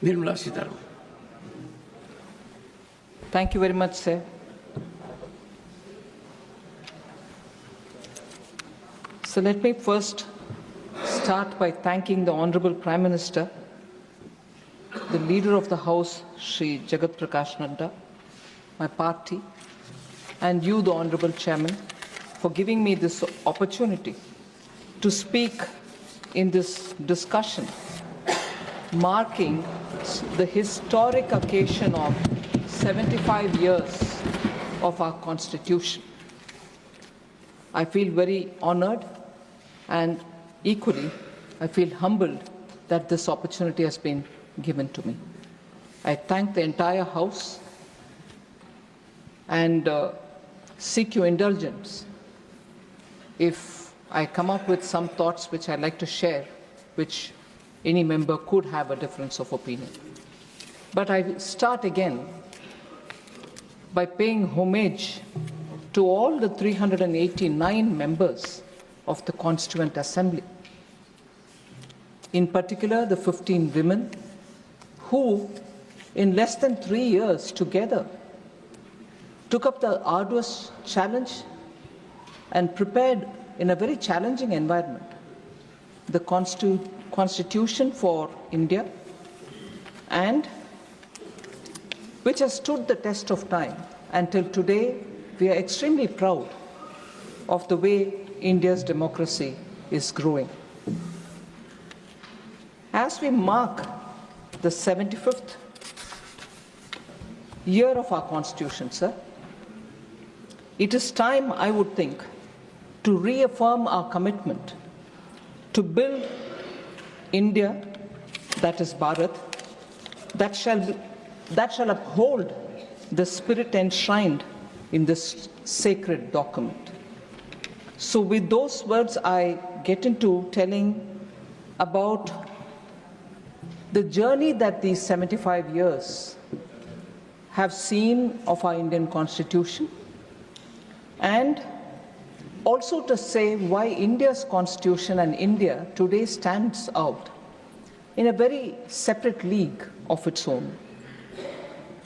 Nirmala Sitharaman. Thank you very much, sir. So let me first start by thanking the Honorable Prime Minister, the Leader of the House, Shri Jagat Prakash Nadda, my party, and you, the Honorable Chairman, for giving me this opportunity to speak in this discussion, marking the historic occasion of 75 years of our Constitution. I feel very honored and equally I feel humbled that this opportunity has been given to me. I thank the entire House and seek your indulgence if I come up with some thoughts which I'd like to share, which any member could have a difference of opinion. But I start again by paying homage to all the 389 members of the Constituent Assembly, in particular the 15 women who, in less than 3 years together, took up the arduous challenge and prepared in a very challenging environment the Constitution for India, and which has stood the test of time. Until today, we are extremely proud of the way India's democracy is growing. As we mark the 75th year of our Constitution, sir, it is time, I would think, to reaffirm our commitment to build India, that is Bharat, that shall uphold the spirit enshrined in this sacred document. So with those words, I get into telling about the journey that these 75 years have seen of our Indian Constitution, and also to say why India's Constitution and India today stands out in a very separate league of its own.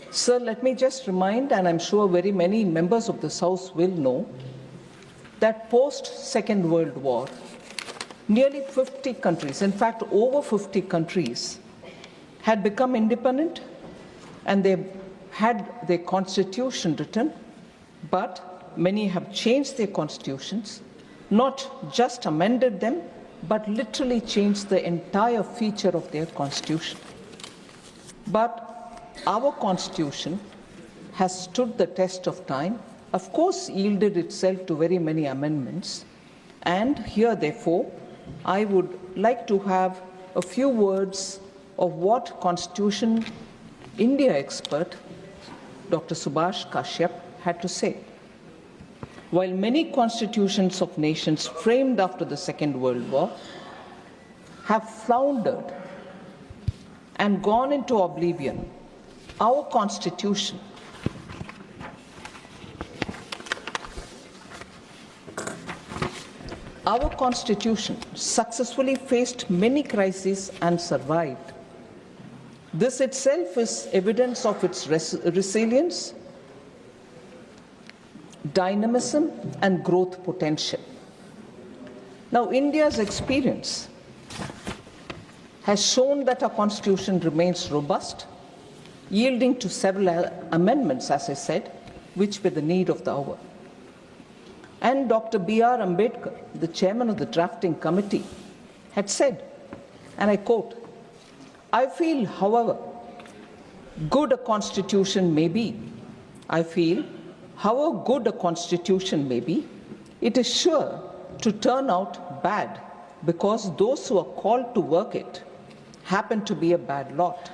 Sir, let me just remind, and I'm sure very many members of this House will know, that post-Second World War, nearly 50 countries, in fact over 50 countries, had become independent and they had their constitution written, but many have changed their constitutions, not just amended them, but literally changed the entire feature of their constitution. But our Constitution has stood the test of time, of course yielded itself to very many amendments, and here therefore I would like to have a few words of what Constitution India expert Dr. Subhash Kashyap had to say. While many constitutions of nations framed after the Second World War have floundered and gone into oblivion, our Constitution successfully faced many crises and survived. This itself is evidence of its resilience, dynamism, and growth potential. Now, India's experience has shown that our Constitution remains robust, yielding to several amendments, as I said, which were the need of the hour. And Dr. B.R. Ambedkar, the chairman of the drafting committee, had said, and I quote, "I feel, however good a constitution may be, however good a constitution may be, it is sure to turn out bad because those who are called to work it happen to be a bad lot.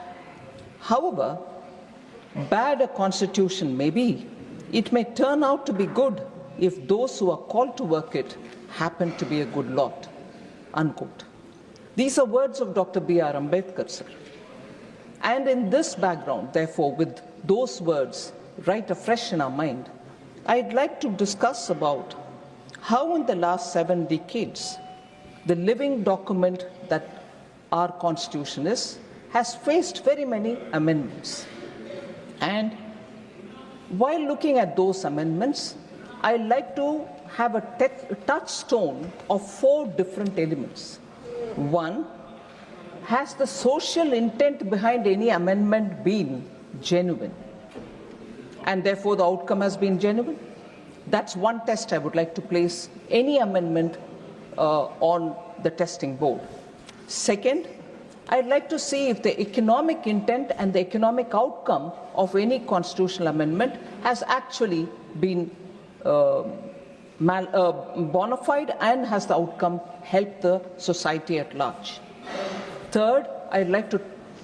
However bad a constitution may be, it may turn out to be good if those who are called to work it happen to be a good lot." Unquote. These are words of Dr. B.R. Ambedkar, sir. And in this background, therefore, with those words right afresh in our mind, I'd like to discuss about how in the last 7 decades, the living document that our Constitution is has faced very many amendments. And while looking at those amendments, I like to have a touchstone of 4 different elements. One, has the social intent behind any amendment been genuine? And therefore the outcome has been genuine? That's one test I would like to place any amendment on the testing board. Second, I'd like to see if the economic intent and the economic outcome of any constitutional amendment has actually been bona fide and has the outcome helped the society at large. Third, I'd like to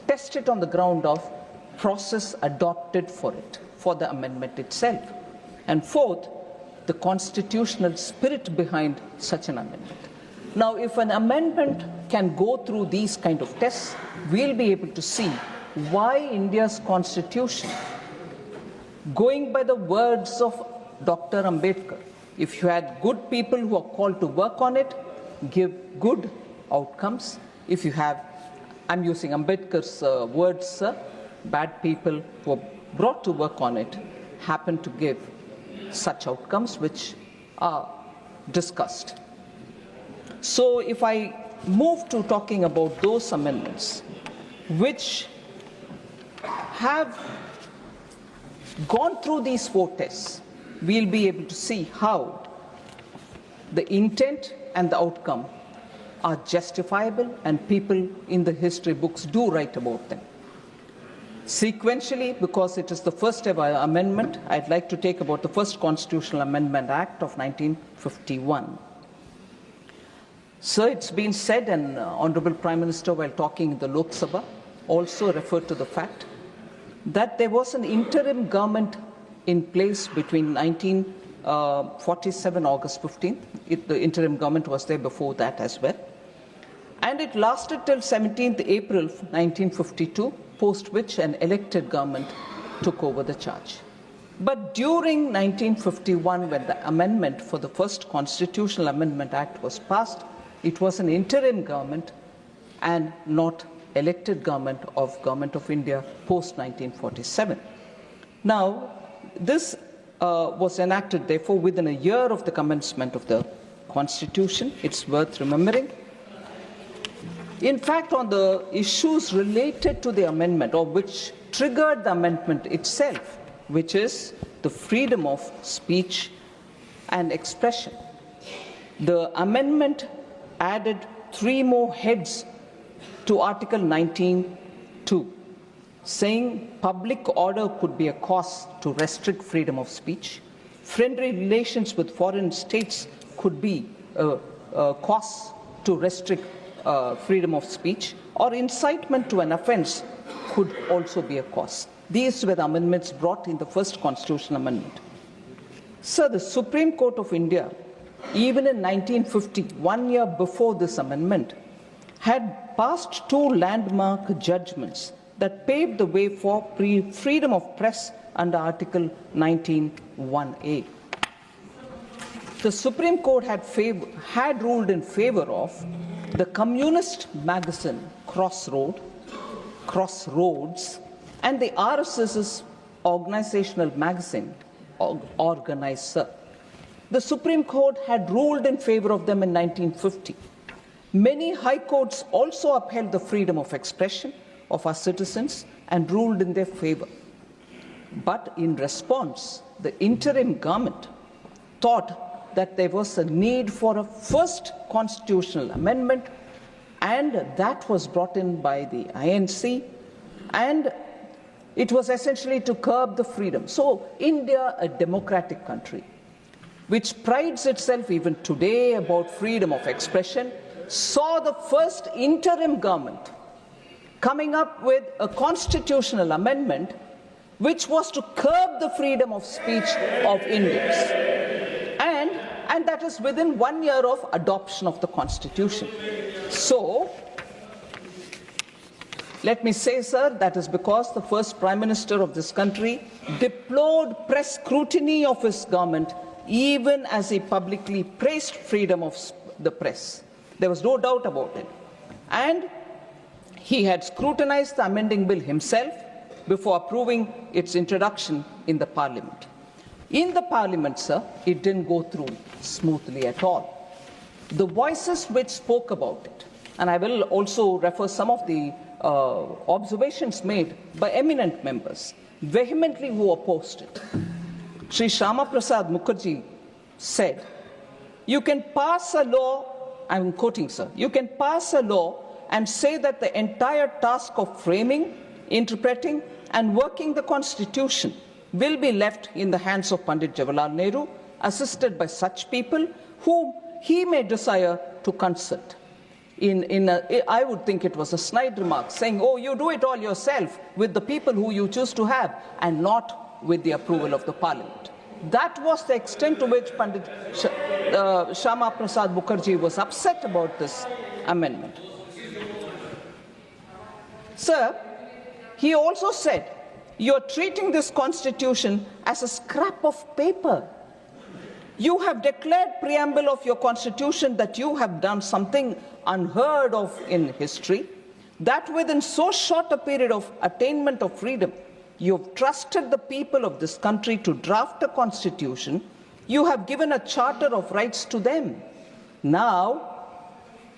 test it on the ground of process adopted for it, for the amendment itself. And fourth, the constitutional spirit behind such an amendment. Now, if an amendment can go through these kind of tests, we'll be able to see why India's constitution, going by the words of Dr. Ambedkar, if you had good people who are called to work on it, give good outcomes. If you have, I'm using Ambedkar's words, bad people who are brought to work on it happen to give such outcomes which are discussed. So if I move to talking about those amendments which have gone through these 4 tests, we'll be able to see how the intent and the outcome are justifiable, and people in the history books do write about them. Sequentially, because it is the first ever amendment, I'd like to take about the first Constitutional Amendment Act of 1951. So it's been said, and Honorable Prime Minister, while talking in the Lok Sabha, also referred to the fact that there was an interim government in place between 1947, August 15th. The interim government was there before that as well. And it lasted till 17th April 1952, post which an elected government took over the charge. But during 1951, when the amendment for the first Constitutional Amendment Act was passed, it was an interim government and not elected government of India post 1947. Now, this was enacted, therefore, within a year of the commencement of the Constitution. It's worth remembering. In fact, on the issues related to the amendment, or which triggered the amendment itself, which is the freedom of speech and expression, the amendment added 3 more heads to Article 19(2), saying public order could be a cause to restrict freedom of speech, friendly relations with foreign states could be a cause to restrict freedom of speech, or incitement to an offense could also be a cause. These were the amendments brought in the first Constitutional Amendment. Sir, the Supreme Court of India, even in 1950, 1 year before this amendment, had passed 2 landmark judgments that paved the way for freedom of press under Article 19(1)(a). The Supreme Court had ruled in favor of the communist magazine Crossroads, and the RSS's organizational magazine Organizer. The Supreme Court had ruled in favor of them in 1950. Many high courts also upheld the freedom of expression of our citizens and ruled in their favor. But in response, the interim government thought that there was a need for a first constitutional amendment, and that was brought in by the INC, and it was essentially to curb the freedom. So India, a democratic country, which prides itself even today about freedom of expression, saw the first interim government coming up with a constitutional amendment which was to curb the freedom of speech of Indians. And that is within 1 year of adoption of the Constitution. So, let me say, sir, that is because the first Prime Minister of this country deplored press scrutiny of his government, even as he publicly praised freedom of the press. There was no doubt about it. And He had scrutinized the amending bill himself before approving its introduction in the Parliament. In the Parliament, sir, it didn't go through smoothly at all. The voices which spoke about it, and I will also refer some of the observations made by eminent members, vehemently who opposed it. Sri Shyama Prasad Mukherjee said, you can pass a law, I'm quoting, sir, you can pass a law and say that the entire task of framing, interpreting, and working the Constitution will be left in the hands of Pandit Jawaharlal Nehru, assisted by such people whom he may desire to consult. I would think it was a snide remark, saying, oh, you do it all yourself with the people who you choose to have and not with the approval of the Parliament. That was the extent to which Pandit Shyama Prasad Mukherjee was upset about this amendment. Sir, he also said, you're treating this Constitution as a scrap of paper. You have declared preamble of your Constitution that you have done something unheard of in history, that within so short a period of attainment of freedom, you have trusted the people of this country to draft a Constitution. You have given a charter of rights to them. Now,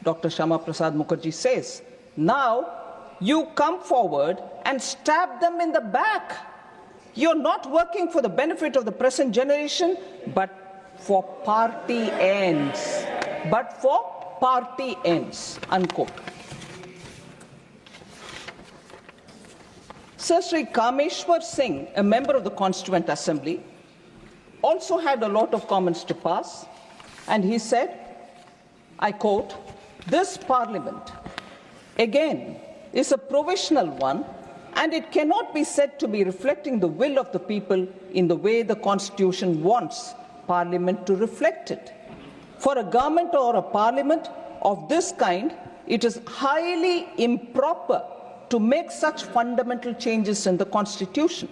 Dr. Shyama Prasad Mukherjee says, now you come forward and stab them in the back. You're not working for the benefit of the present generation, but for party ends. But for party ends, unquote. Sir Sri Kameshwar Singh, a member of the Constituent Assembly, also had a lot of comments to pass, and he said, I quote, this Parliament, again, is a provisional one, and it cannot be said to be reflecting the will of the people in the way the Constitution wants Parliament to reflect it. For a government or a Parliament of this kind, it is highly improper to make such fundamental changes in the Constitution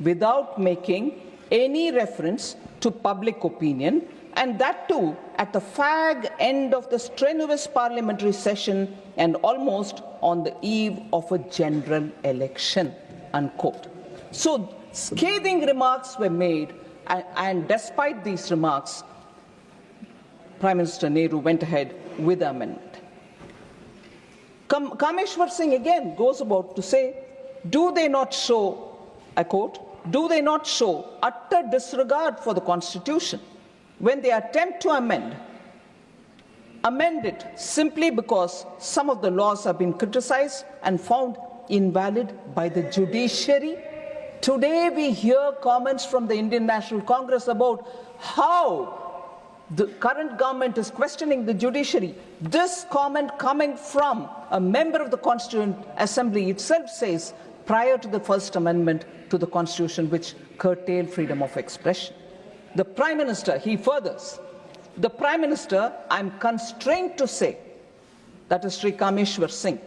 without making any reference to public opinion, and that too at the fag end of the strenuous parliamentary session and almost on the eve of a general election, unquote. So scathing remarks were made, and despite these remarks, Prime Minister Nehru went ahead with the amendment. Kameshwar Singh again goes about to say, do they not show, I quote, do they not show utter disregard for the Constitution when they attempt to amend it simply because some of the laws have been criticized and found invalid by the judiciary? Today we hear comments from the Indian National Congress about how the current government is questioning the judiciary. This comment coming from a member of the Constituent Assembly itself says, prior to the First Amendment to the Constitution, which curtailed freedom of expression. The Prime Minister, he furthers, the Prime Minister, I'm constrained to say, that is Sri Kameshwar Singh,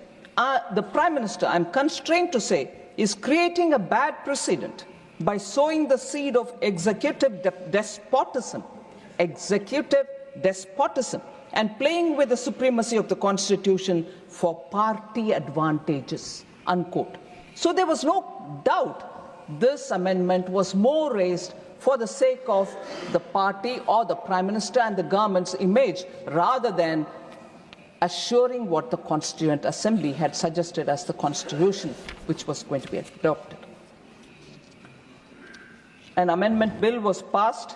the Prime Minister, I'm constrained to say, is creating a bad precedent by sowing the seed of executive despotism, and playing with the supremacy of the Constitution for party advantages, unquote. So there was no doubt this amendment was more raised for the sake of the party or the Prime Minister and the government's image, rather than assuring what the Constituent Assembly had suggested as the Constitution which was going to be adopted. An amendment bill was passed,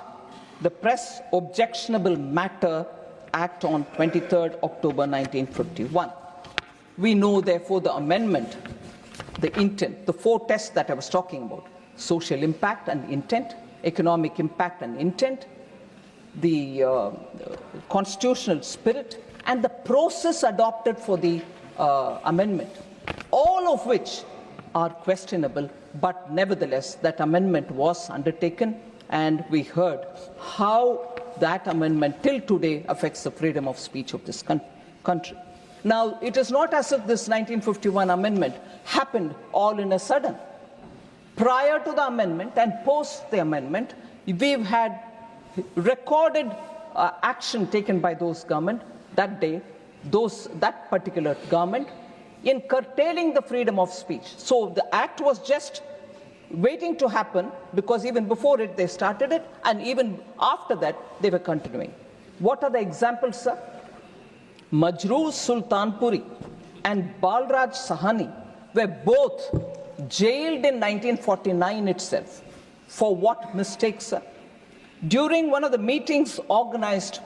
the Press Objectionable Matter Act, on 23rd October 1951. We know, therefore, the amendment, the intent, the four tests that I was talking about: social impact and intent, economic impact and intent, the constitutional spirit, and the process adopted for the amendment, all of which are questionable, but nevertheless that amendment was undertaken, and we heard how that amendment till today affects the freedom of speech of this country. Now, it is not as if this 1951 amendment happened all in a sudden. Prior to the amendment and post the amendment, we've had recorded action taken by those government that day, that particular government, in curtailing the freedom of speech. So the act was just waiting to happen, because even before it they started it, and even after that they were continuing. What are the examples, sir? Majroor Sultanpuri and Balraj Sahani were both jailed in 1949 itself. For what mistakes, sir? During one of the meetings organized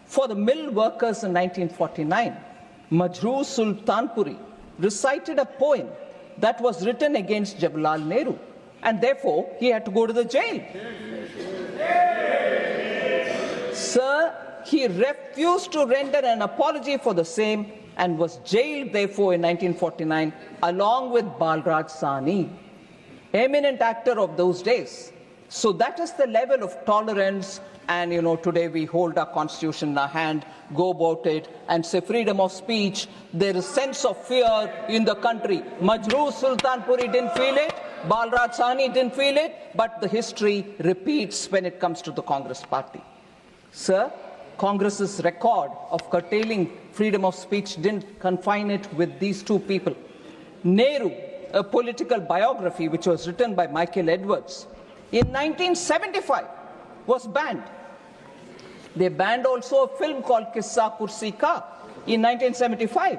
for the mill workers in 1949, Majroor Sultanpuri recited a poem that was written against Jawaharlal Nehru, and therefore he had to go to the jail. Sir, he refused to render an apology for the same and was jailed therefore in 1949 along with Balraj Sahni, eminent actor of those days. So that is the level of tolerance, and today we hold our constitution in our hand, go about it and say freedom of speech. There is sense of fear in the country. Majroor Sultanpuri didn't feel it, Balraj Sahni didn't feel it, but the history repeats when it comes to the Congress party. Sir, Congress's record of curtailing freedom of speech didn't confine it with these two people. Nehru, a political biography which was written by Michael Edwards, in 1975 was banned. They banned also a film called Kissa Kursi Ka in 1975,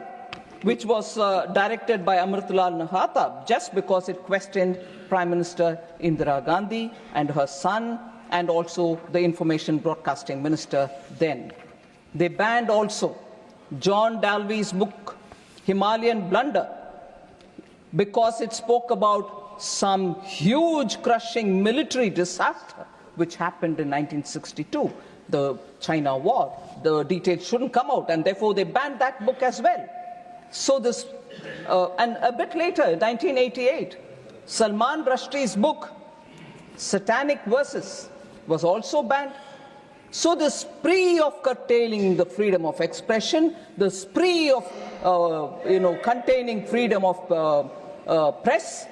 which was directed by Amritlal Nahata, just because it questioned Prime Minister Indira Gandhi and her son, and also the Information Broadcasting Minister then. They banned also John Dalby's book, Himalayan Blunder, because it spoke about some huge crushing military disaster which happened in 1962, the China War. The details shouldn't come out, and therefore they banned that book as well. So this, and a bit later, 1988, Salman Rushdie's book, Satanic Verses, was also banned. So the spree of curtailing the freedom of expression, the spree of containing freedom of press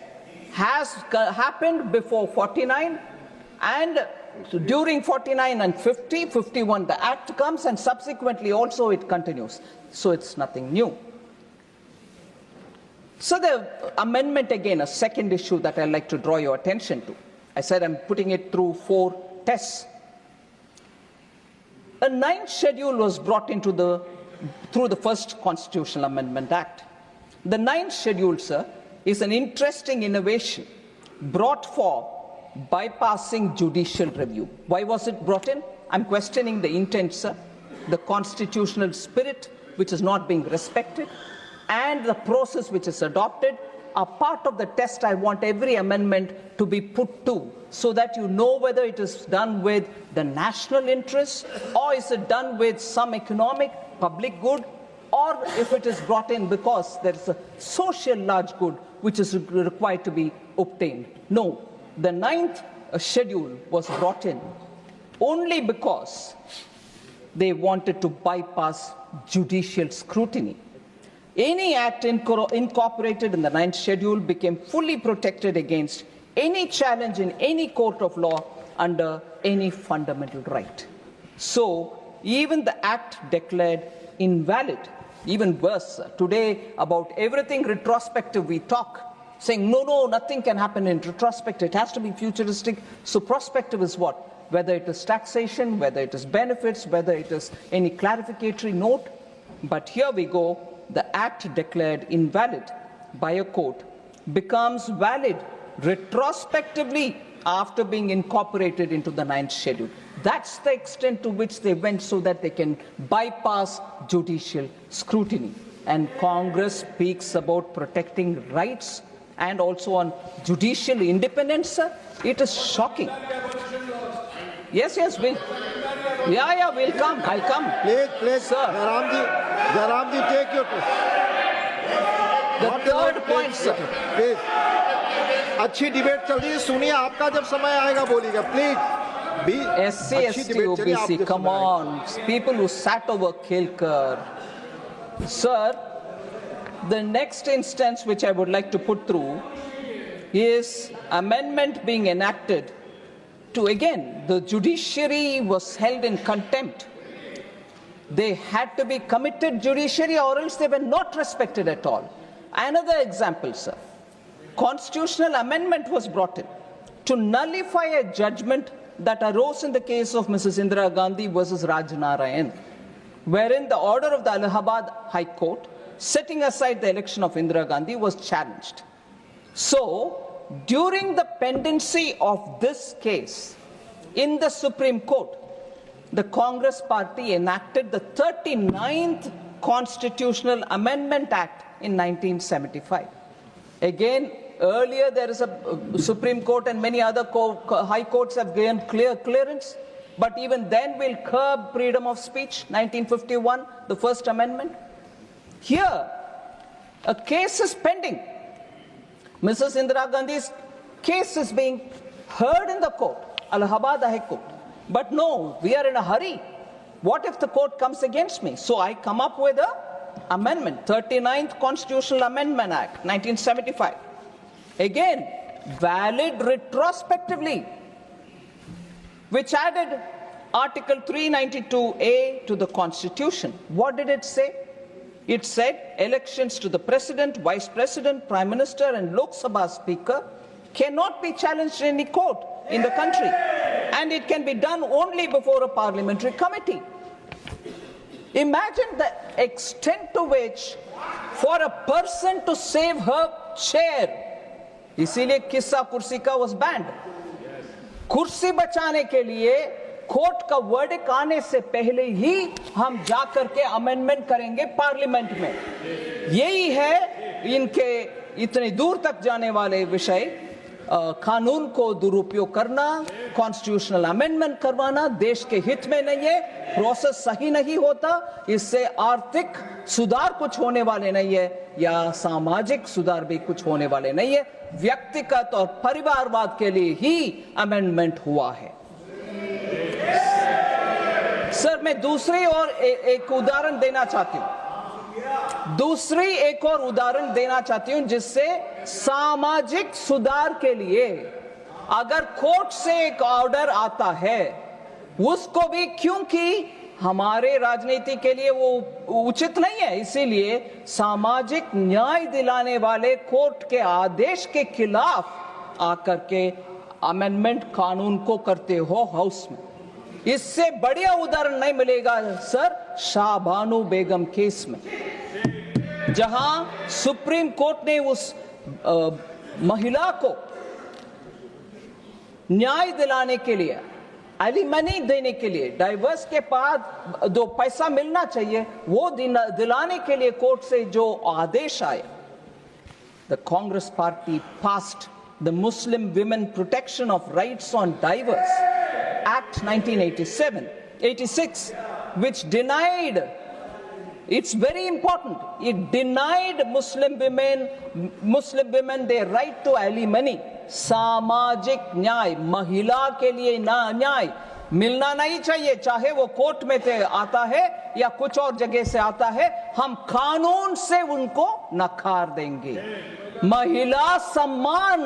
has happened before 49, and during 49 and 50, 51 the act comes, and subsequently also it continues. So it's nothing new. So the amendment, again, a second issue that I'd like to draw your attention to. I said I'm putting it through 4 tests. A 9th schedule was brought into through the first Constitutional Amendment Act. The 9th schedule, sir, is an interesting innovation brought for bypassing judicial review. Why was it brought in? I'm questioning the intent, sir, the constitutional spirit which is not being respected, and the process which is adopted are part of the test I want every amendment to be put to, so that you know whether it is done with the national interest, or is it done with some economic public good, or if it is brought in because there is a social large good which is required to be obtained. No, the 9th schedule was brought in only because they wanted to bypass judicial scrutiny. Any act incorporated in the 9th schedule became fully protected against any challenge in any court of law under any fundamental right. So even the act declared invalid, even worse, today about everything retrospective we talk, saying no, nothing can happen in retrospective, it has to be futuristic. So prospective is what? Whether it is taxation, whether it is benefits, whether it is any clarificatory note. But here we go, the act declared invalid by a court becomes valid retrospectively after being incorporated into the 9th schedule. That's the extent to which they went, so that they can bypass judicial scrutiny. And Congress speaks about protecting rights and also on judicial independence, sir. It is shocking. Yes, we'll come. I'll come. Please, sir. Jaramji, take your question. The third point, sir. Please. अच्छी debate चल रही है, सुनिए, आपका जब समय आएगा बोलिएगा, please. SC, ST, OBC, come on. People who sat over Kelkar. Sir, the next instance which I would like to put through is amendment being enacted to, again, the judiciary was held in contempt. They had to be committed judiciary, or else they were not respected at all. Another example, sir. Constitutional amendment was brought in to nullify a judgment that arose in the case of Mrs. Indira Gandhi versus Raj Narayan, wherein the order of the Allahabad High Court setting aside the election of Indira Gandhi was challenged. So, during the pendency of this case in the Supreme Court, the Congress party enacted the 39th Constitutional Amendment Act in 1975. Again, earlier there is a Supreme Court and many other high courts have given clearance, but even then we'll curb freedom of speech, 1951, the First Amendment. Here, a case is pending. Mrs. Indira Gandhi's case is being heard in the court, Allahabad High Court. But no, we are in a hurry. What if the court comes against me? So I come up with an amendment, 39th Constitutional Amendment Act, 1975. Again, valid retrospectively, which added Article 392A to the Constitution. What did it say? It said elections to the President, Vice President, Prime Minister and Lok Sabha Speaker cannot be challenged in any court in the country, and it can be done only before a parliamentary committee. Imagine the extent to which, for a person to save her chair, इसीलिए किस्सा कुर्सी का was banned. कुर्सी बचाने के लिए court का verdict आने से पहले ही हम जाकर के अमेंडमेंट करेंगे पार्लियामेंट में. यही है इनके इतने दूर तक जाने वाले विषय, कानून को दुरुपयोग करना, कॉन्स्टिट्यूशनल अमेंडमेंट करवाना देश के हित में नहीं है, प्रोसेस सही नहीं होता, इससे आर्थिक सुधार कुछ होने वाले नहीं है या सामाजिक सुधार भी कुछ होने वाले नहीं है. व्यक्तिगत और परिवारवाद के लिए ही अमेंडमेंट हुआ है. सर, मैं दूसरी और एक उदाहरण देना चाहती हूं. एक और उदाहरण देना चाहती हूं जिससे सामाजिक सुधार के लिए अगर कोर्ट से एक ऑर्डर आता है, उसको भी, क्योंकि हमारे राजनीति के लिए वो उचित नहीं है, इसीलिए सामाजिक न्याय दिलाने वाले कोर्ट के आदेश के खिलाफ आकर के अमेंडमेंट कानून को करते हो हाउस में. इससे बढ़िया उदाहरण नहीं मिलेगा सर शाहबानू बेगम केस में, जहां सुप्रीम कोर्ट ने उस महिला को न्याय दिलाने के लिए, एलिमनी देने के लिए, डाइवर्स के बाद जो पैसा मिलना चाहिए वो दिलाने के लिए कोर्ट से जो आदेश आए, the Congress party passed the Muslim women protection of rights on diverse Act 1986, which denied, it's very important, it denied Muslim women their right to alimony. सामाजिक न्याय, महिला के लिए न्याय मिलना नहीं चाहिए, चाहे वो कोर्ट में से आता है या कुछ और जगह से आता है, हम कानून से उनको नकार देंगे. महिला सम्मान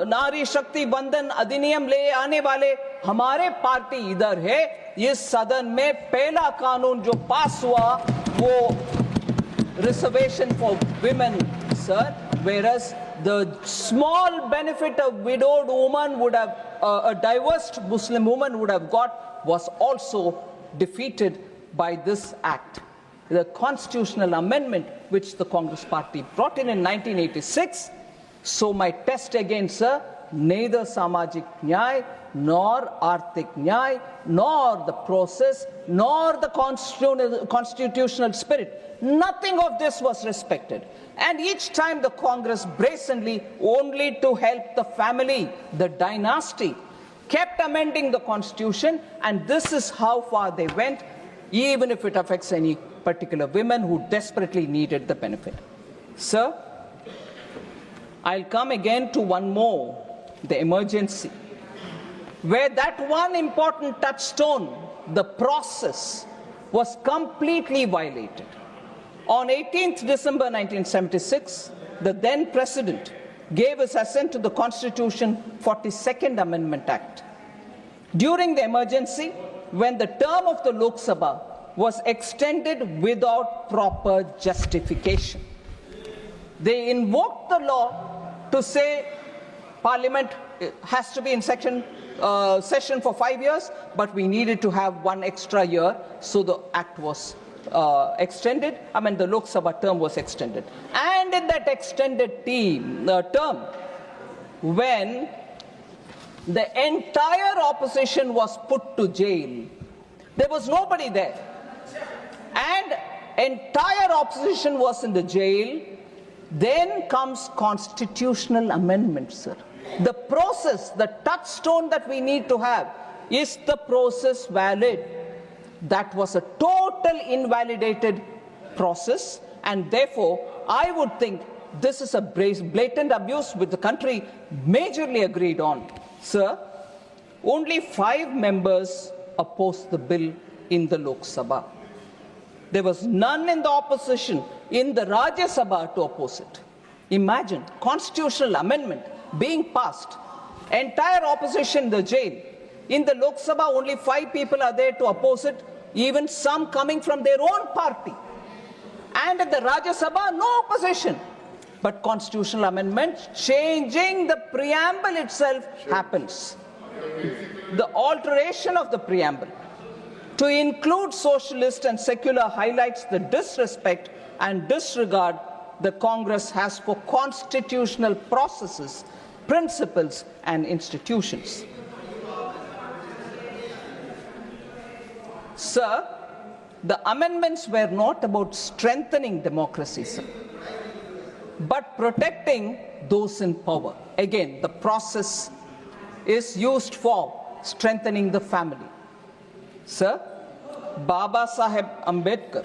नारी शक्ति बंधन अधिनियम ले आने वाले हमारे पार्टी इधर है. इस सदन में पहला कानून जो पास हुआ वो reservation for women sir, whereas the small benefit a widowed woman would have, a divorced Muslim woman would have got, was also defeated by this act. The constitutional amendment which the Congress party brought in 1986. So my test again, sir, neither samajik nyay, nor arthik nyay, nor the process, nor the constitutional spirit, nothing of this was respected. And each time the Congress brazenly, only to help the family, the dynasty, kept amending the constitution, and this is how far they went, even if it affects any particular women who desperately needed the benefit. Sir, I'll come again to one more, the emergency, where that one important touchstone, the process, was completely violated. On 18th December 1976, the then President gave his assent to the Constitution 42nd Amendment Act. During the emergency, when the term of the Lok Sabha was extended without proper justification. They invoked the law to say Parliament has to be in session for 5 years, but we needed to have one extra year, so the act was extended. The Lok Sabha term was extended. And in that extended term, when the entire opposition was put to jail, there was nobody there. And entire opposition was in the jail. Then comes constitutional amendment, sir. The process, the touchstone that we need to have, is the process valid? That was a total invalidated process, and therefore I would think this is a blatant abuse which the country majorly agreed on. Sir, only 5 members opposed the bill in the Lok Sabha. There was none in the opposition in the Rajya Sabha to oppose it. Imagine, constitutional amendment being passed, entire opposition in the jail. In the Lok Sabha, only 5 people are there to oppose it, even some coming from their own party. And at the Rajya Sabha, no opposition. But constitutional amendment, changing the preamble itself, happens. The alteration of the preamble to include socialist and secular highlights the disrespect and disregard the Congress has for constitutional processes, principles and institutions. Sir, the amendments were not about strengthening democracy, sir, but protecting those in power. Again, the process is used for strengthening the family. Sir, Baba Saheb Ambedkar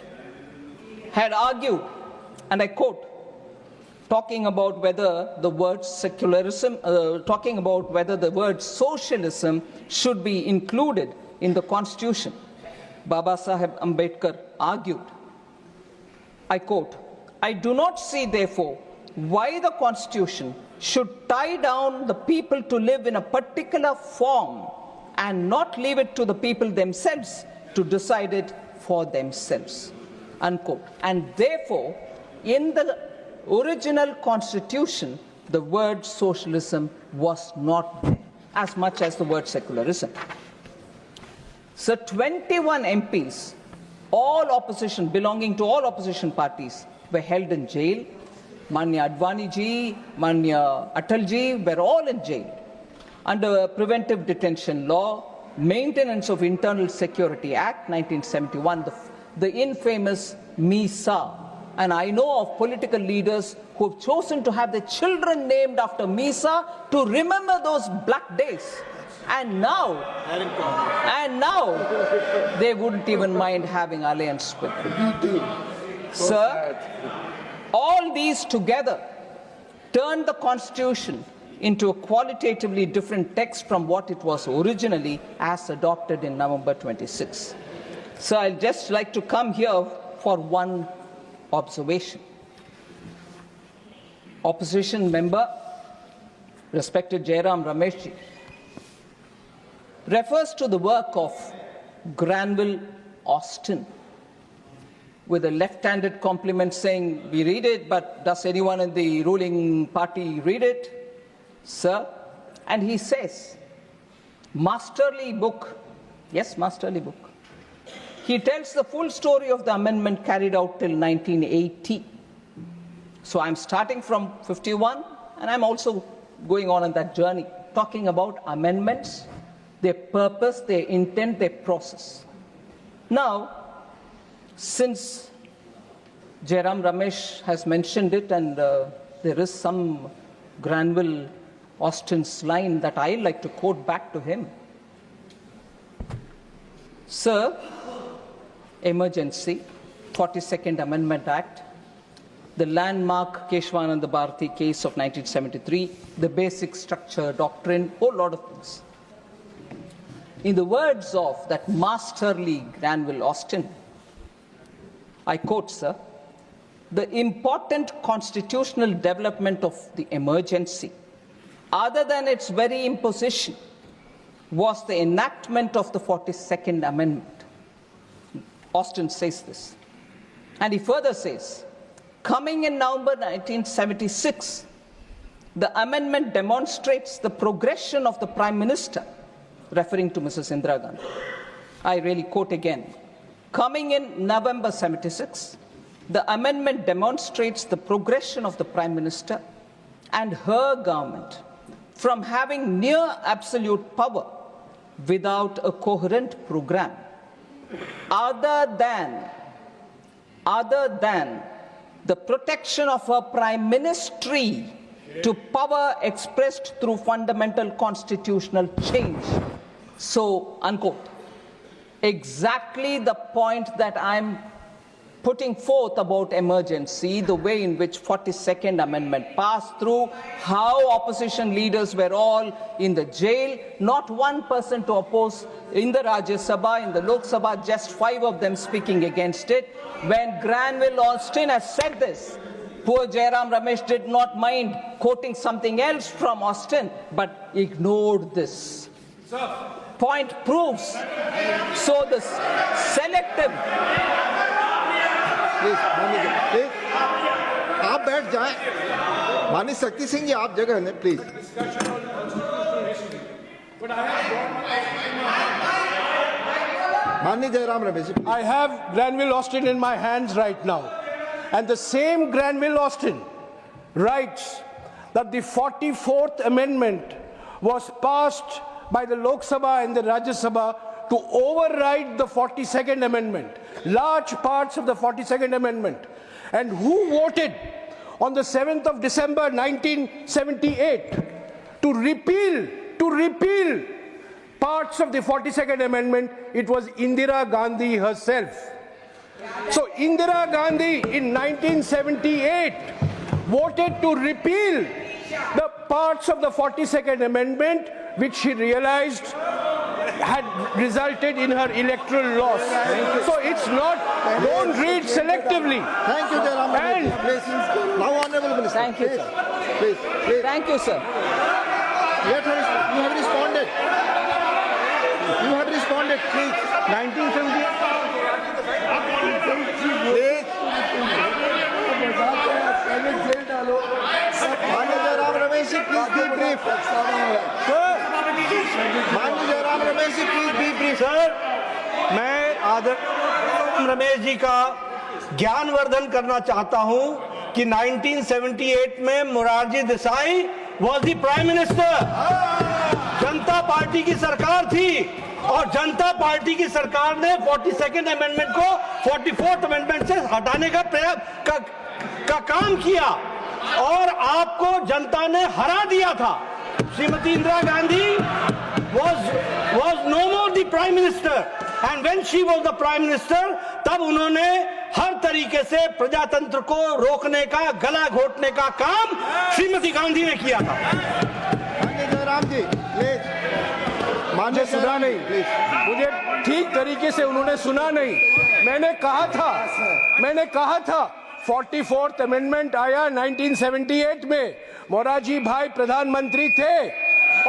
had argued, and I quote, talking about whether the word secularism, talking about whether the word socialism should be included in the Constitution. Baba Saheb Ambedkar argued, I quote, I do not see, therefore, why the Constitution should tie down the people to live in a particular form and not leave it to the people themselves to decide it for themselves, unquote. And therefore, in the original Constitution, the word socialism was not there, as much as the word secularism. So 21 MPs, all opposition, belonging to all opposition parties, were held in jail. Manya Advani ji, Manya Atal ji were all in jail under Preventive Detention Law, Maintenance of Internal Security Act 1971, the infamous MISA. And I know of political leaders who have chosen to have their children named after MISA to remember those black days. And now they wouldn't even mind having alliance with them. Sir, all these together turned the Constitution into a qualitatively different text from what it was originally as adopted in November 26. So I'd just like to come here for one observation. Opposition member, respected Jairam Rameshji, refers to the work of Granville Austin with a left-handed compliment saying, we read it, but does anyone in the ruling party read it? Sir, and he says, masterly book. Yes, masterly book. He tells the full story of the amendment carried out till 1980. So I'm starting from 51, and I'm also going on that journey, talking about amendments, their purpose, their intent, their process. Now, since Jairam Ramesh has mentioned it, and there is some Granville Austin's line that I like to quote back to him. Sir, emergency, 42nd Amendment Act, the landmark Keshwananda Bharati case of 1973, the basic structure, doctrine, whole lot of things. In the words of that masterly Granville Austin, I quote, sir, the important constitutional development of the emergency, other than its very imposition, was the enactment of the 42nd Amendment. Austin says this. And he further says, Coming in November 1976, the amendment demonstrates the progression of the Prime Minister, referring to Mrs. Indira Gandhi. I really quote again. Coming in November 76, the amendment demonstrates the progression of the Prime Minister and her government from having near absolute power without a coherent program, other than the protection of her prime ministry to power expressed through fundamental constitutional change. So, unquote. Exactly the point that I'm putting forth about emergency, the way in which 42nd Amendment passed through, how opposition leaders were all in the jail, not one person to oppose in the Rajya Sabha, in the Lok Sabha, just 5 of them speaking against it. When Granville Austin has said this, poor Jairam Ramesh did not mind quoting something else from Austin, but ignored this. Point proves. So the selective. Please आप बैठ जाएं। माननीय शक्ति सिंह जी आप जगह लें please. माननीय Jairam Ramesh ji. I have Granville Austin in my hands right now, and the same Granville Austin writes that the 44th Amendment was passed by the Lok Sabha and the Rajya Sabha to override the 42nd Amendment, large parts of the 42nd Amendment. And who voted on the 7th of December 1978 to repeal parts of the 42nd Amendment? It was Indira Gandhi herself. So Indira Gandhi in 1978 voted to repeal the parts of the 42nd Amendment which she realized had resulted in her electoral loss. So it's not, don't read selectively. Thank you, Jairam Ramesh. Please, now Honorable Minister. Thank you, sir. Please. Thank you, sir. You have responded. You have responded, please. 1970. Please. Honorable Jairam Ramesh, please be brief. माननीय Jairam Ramesh ji please be brief. Sir, मैं आदरणीय रमेश जी का ज्ञानवर्धन करना चाहता हूं कि 1978 में Morarji Desai was the prime minister. Janata party की सरकार थी और जनता पार्टी की सरकार ने 42nd अमेंडमेंट को 44th अमेंडमेंट से हटाने का काम किया और आपको जनता ने हरा दिया था। Shrimati Indira Gandhi was no more the prime minister, and when she was the prime minister, तब उन्होंने हर तरीके से प्रजातंत्र को रोकने का, गला घोटने का काम श्रीमती गांधी ने किया था। माननीय जयराम जी प्लीज। मुझे सुना नहीं, मुझे ठीक तरीके से उन्होंने सुना नहीं। मैंने कहा था 44th अमेंडमेंट आया 1978 में, मोरारजी भाई प्रधानमंत्री थे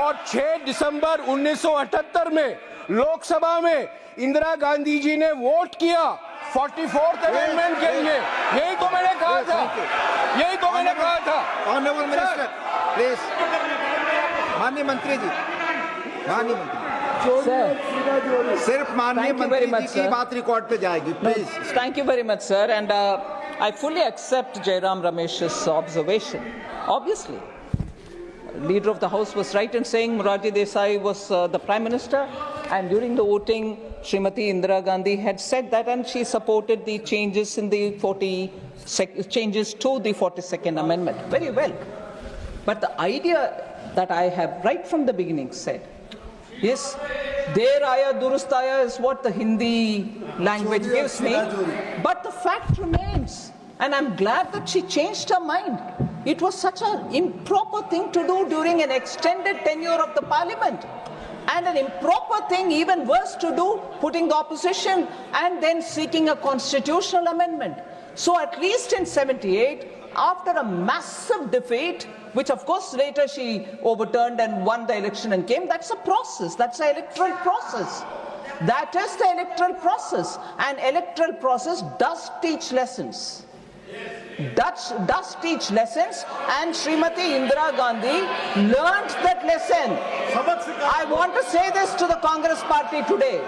और 6 दिसंबर 1978 में लोकसभा में इंदिरा गांधी जी ने वोट किया 44th अमेंडमेंट के लिए। यही तो मैंने कहा था। Honourable minister please. माननीय मंत्री जी, सिर्फ माननीय मंत्री जी की बात रिकॉर्ड पे जाएगी please. Thank you very much, sir, and I fully accept Jairam Ramesh's observation. Obviously, Leader of the House was right in saying Morarji Desai was the Prime Minister, and during the voting, Srimati Indira Gandhi had said that, and she supported the changes in the changes to the 42nd Amendment. Very well. But the idea that I have right from the beginning said is, Der Aya Durust Aya is what the Hindi language gives me, but the fact remains, and I'm glad that she changed her mind. It was such an improper thing to do during an extended tenure of the parliament, and an improper thing, even worse, to do, putting the opposition and then seeking a constitutional amendment. So at least in 78, after a massive defeat, which of course later she overturned and won the election and came, that's a process, that's an electoral process. That is the electoral process, and electoral process does teach lessons. does teach lessons, and Srimati Indira Gandhi learned that lesson. I want to say this to the Congress party today.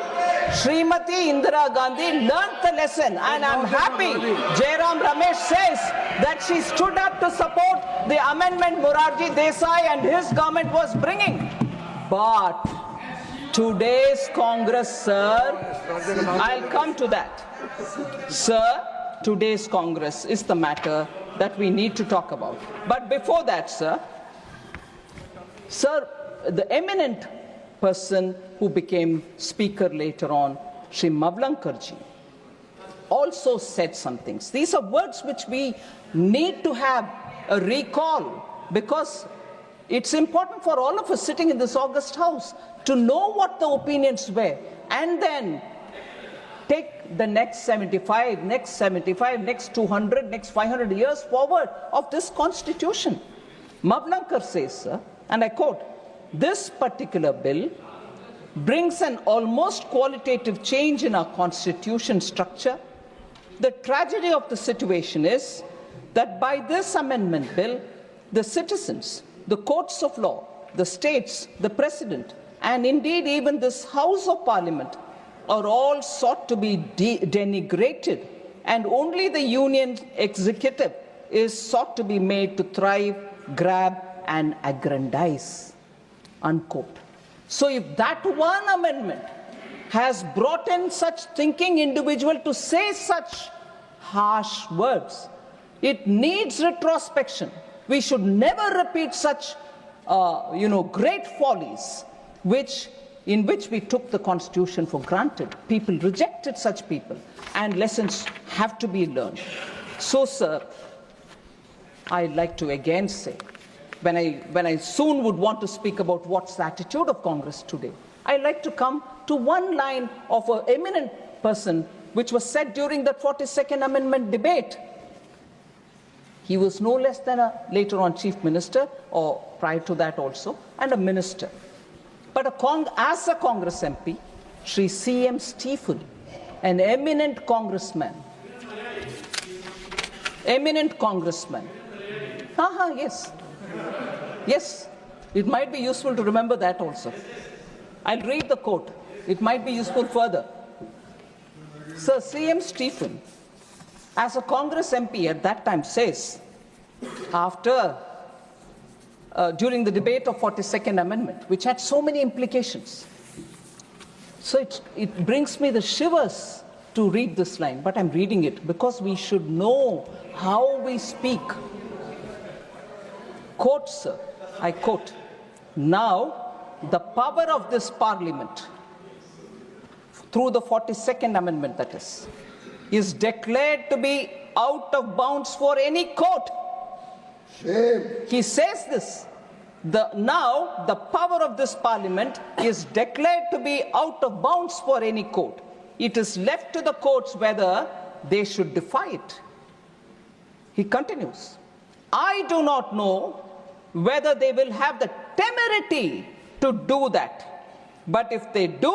Srimati Indira Gandhi learned the lesson, and I'm happy Jairam Ramesh says that she stood up to support the amendment Morarji Desai and his government was bringing. But today's Congress, sir, I'll come to that. Sir, today's Congress is the matter that we need to talk about. But before that, sir, the eminent person who became speaker later on, Sri Mavlankarji, also said some things. These are words which we need to have a recall, because it's important for all of us sitting in this august house to know what the opinions were, and then take the next 75, next 200, next 500 years forward of this constitution. Mavlankar says, sir, and I quote, "This particular bill brings an almost qualitative change in our constitution structure. The tragedy of the situation is that by this amendment bill, the citizens, the courts of law, the states, the president, and indeed even this House of Parliament are all sought to be denigrated, and only the union executive is sought to be made to thrive, grab, and aggrandize." Unquote. So if that one amendment has brought in such thinking individual to say such harsh words, it needs retrospection. We should never repeat such, great follies in which we took the Constitution for granted. People rejected such people, and lessons have to be learned. So, sir, I'd like to again say, when I soon would want to speak about what's the attitude of Congress today, I'd like to come to one line of an eminent person which was said during the 42nd Amendment debate. He was no less than later on Chief Minister, or prior to that also, and a minister. But as a Congress MP, Sri C.M. Stephen, an eminent congressman. Yes, it might be useful to remember that also. I'll read the quote. It might be useful further. Sir C.M. Stephen, as a Congress MP at that time, says, during the debate of 42nd Amendment, which had so many implications. So it brings me the shivers to read this line, but I'm reading it because we should know how we speak. Quote, sir, I quote, "Now, the power of this Parliament, through the 42nd Amendment that is declared to be out of bounds for any court." Shame. He says this. Now, the power of this Parliament is declared to be out of bounds for any court. It is left to the courts whether they should defy it. He continues, "I do not know whether they will have the temerity to do that. But if they do,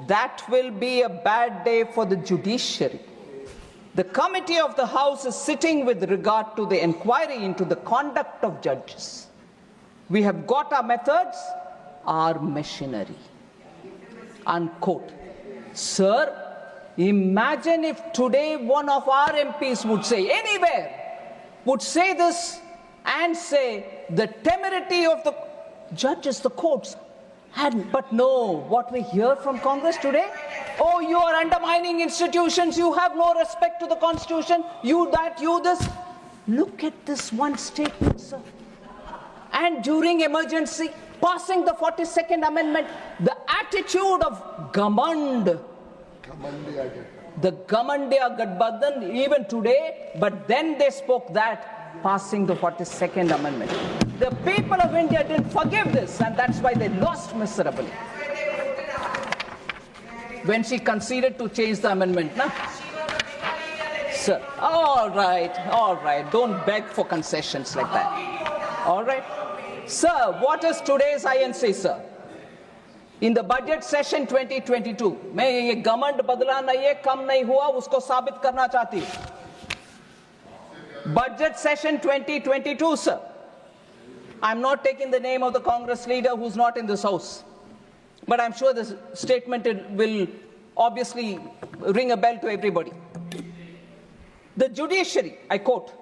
that will be a bad day for the judiciary. The committee of the House is sitting with regard to the inquiry into the conduct of judges. We have got our methods, our machinery." Unquote. Sir, imagine if today one of our MPs would say, anywhere, would say this and say the temerity of the judges, the courts, but no, what we hear from Congress today, oh, you are undermining institutions, you have no respect to the Constitution, you that, you this. Look at this one statement, sir. And during emergency, passing the 42nd Amendment, the attitude of Gamand, the Gamandiya Gadbadhan, even today, but then they spoke that, passing the 42nd Amendment. The people of India didn't forgive this, and that's why they lost miserably. When she conceded to change the amendment, na? Sir, all right, don't beg for concessions like that. All right? Sir, what is today's INC, sir? In the budget session 2022, मैं ये घमंड बदला नहीं है, कम नहीं हुआ, उसको साबित करना चाहती हूं. Budget session 2022, sir. I'm not taking the name of the Congress leader who's not in this house, but I'm sure this statement will obviously ring a bell to everybody. The judiciary, I quote,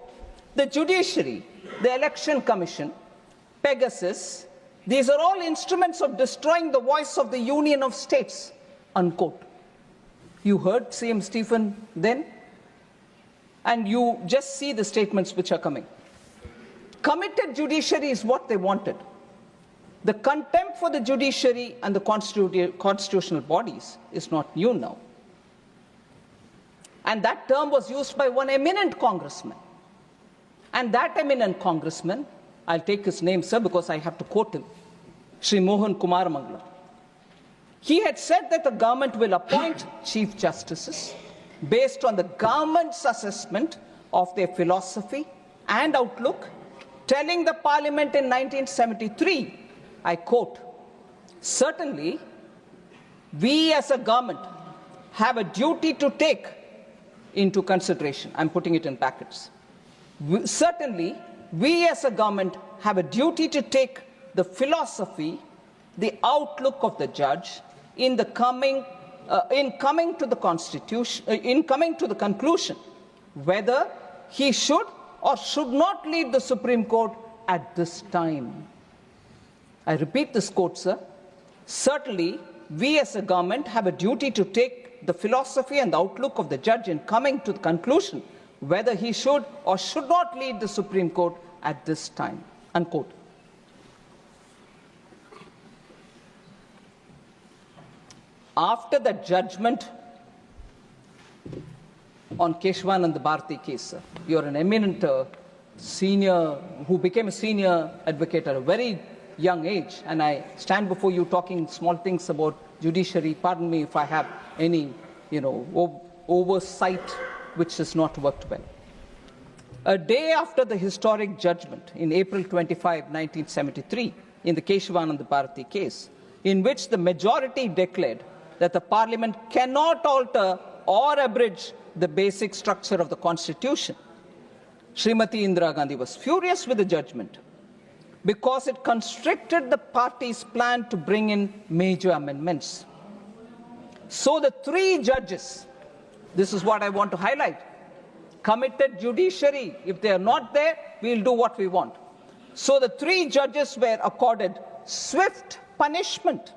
the judiciary, the election commission, Pegasus, these are all instruments of destroying the voice of the Union of States, unquote. You heard CM Stephen then, and you just see the statements which are coming. Committed judiciary is what they wanted. The contempt for the judiciary and the constitutional bodies is not new now. And that term was used by one eminent congressman. And that eminent congressman, I'll take his name, sir, because I have to quote him, Sri Mohan Kumar Mangala. He had said that the government will appoint chief justices based on the government's assessment of their philosophy and outlook, telling the parliament in 1973, I quote, certainly, we as a government have a duty to take into consideration, I'm putting it in brackets. Certainly, we as a government have a duty to take the philosophy, the outlook of the judge in coming to the conclusion whether he should or should not lead the Supreme Court at this time. I repeat this quote, sir. Certainly, we as a government have a duty to take the philosophy and the outlook of the judge in coming to the conclusion whether he should or should not lead the Supreme Court at this time, unquote. After the judgment on Keshwanand Bharati case, sir, you're an eminent senior who became a senior advocate at a very young age, and I stand before you talking small things about judiciary. Pardon me if I have any, oversight which has not worked well. A day after the historic judgment in April 25, 1973, in the Keshwanand Bharati case, in which the majority declared that the Parliament cannot alter or abridge the basic structure of the Constitution, Srimati Indira Gandhi was furious with the judgment because it constricted the party's plan to bring in major amendments. So the three judges, this is what I want to highlight, committed judiciary. If they are not there, we'll do what we want. So the three judges were accorded swift punishment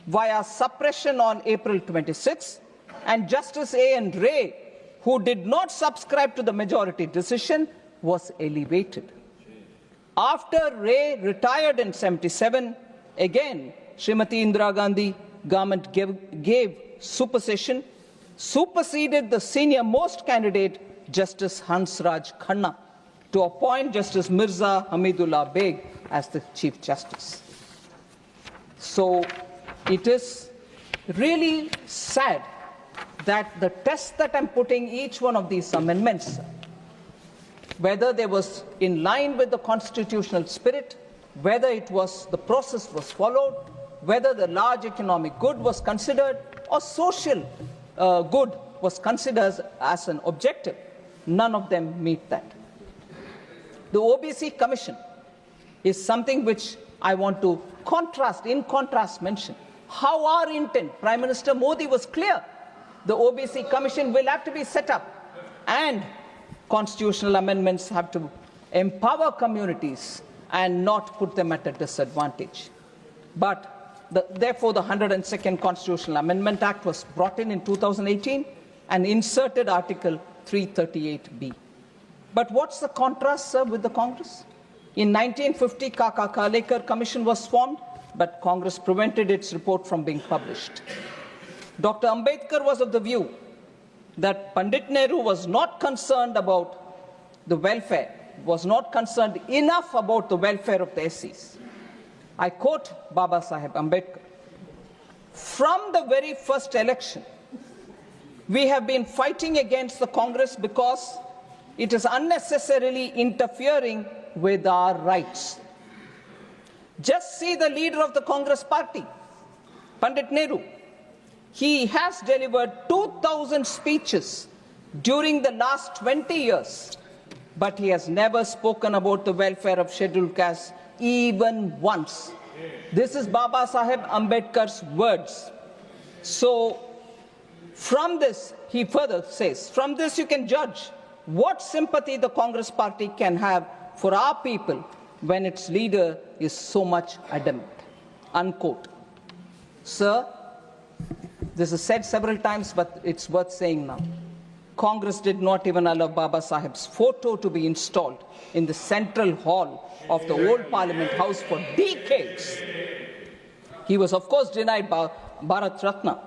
via suppression on April 26, and Justice A.N. Ray, who did not subscribe to the majority decision, was elevated. After Ray retired in 77, again, Srimati Indira Gandhi government gave supersession, superseded the senior most candidate, Justice Hansraj Khanna, to appoint Justice Mirza Hamidullah Beg as the Chief Justice. So it is really sad that the test that I'm putting each one of these amendments, whether they was in line with the constitutional spirit, whether it was the process was followed, whether the large economic good was considered or social good was considered as an objective, none of them meet that. The OBC Commission is something which I want to in contrast mention. How our intent, Prime Minister Modi was clear. The OBC Commission will have to be set up, and constitutional amendments have to empower communities and not put them at a disadvantage. But therefore, the 102nd Constitutional Amendment Act was brought in 2018 and inserted Article 338B. But what's the contrast, sir, with the Congress? In 1950, Kaka Kalekar Commission was formed, but Congress prevented its report from being published. Dr. Ambedkar was of the view that Pandit Nehru was not concerned about the welfare, was not concerned enough about the welfare of the SCs. I quote Baba Saheb Ambedkar, "From the very first election, we have been fighting against the Congress because it is unnecessarily interfering with our rights. Just see the leader of the Congress party, Pandit Nehru. He has delivered 2,000 speeches during the last 20 years but he has never spoken about the welfare of scheduled castes even once. This is Baba Saheb Ambedkar's words. So, from this, he further says, from this you can judge what sympathy the Congress party can have for our people when its leader is so much adamant. Unquote. Sir, this is said several times, but it's worth saying now. Congress did not even allow Baba Saheb's photo to be installed in the central hall of the old Parliament House for decades. He was, of course, denied Bharat Ratna.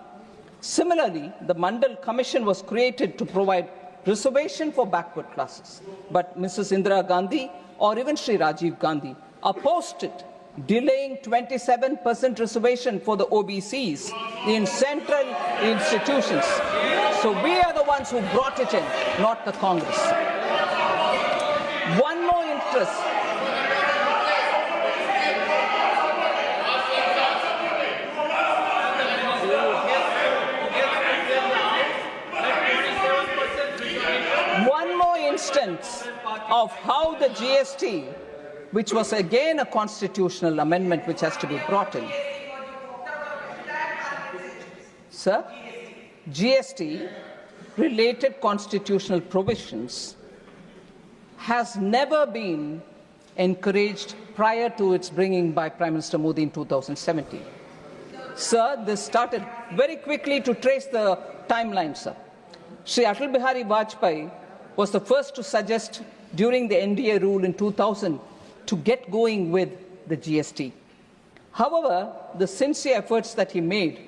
Similarly, the Mandal Commission was created to provide reservation for backward classes. But Mrs. Indira Gandhi or even Sri Rajiv Gandhi opposed it, delaying 27% reservation for the OBCs in central institutions. So we are the ones who brought it in, not the Congress. One more interest. One more instance of how the GST, which was again a constitutional amendment which has to be brought in. Sir, GST related constitutional provisions has never been encouraged prior to its bringing by Prime Minister Modi in 2017. Sir, this started very quickly to trace the timeline, sir. Shri Atal Bihari Vajpayee was the first to suggest during the NDA rule in 2000 to get going with the GST. However, the sincere efforts that he made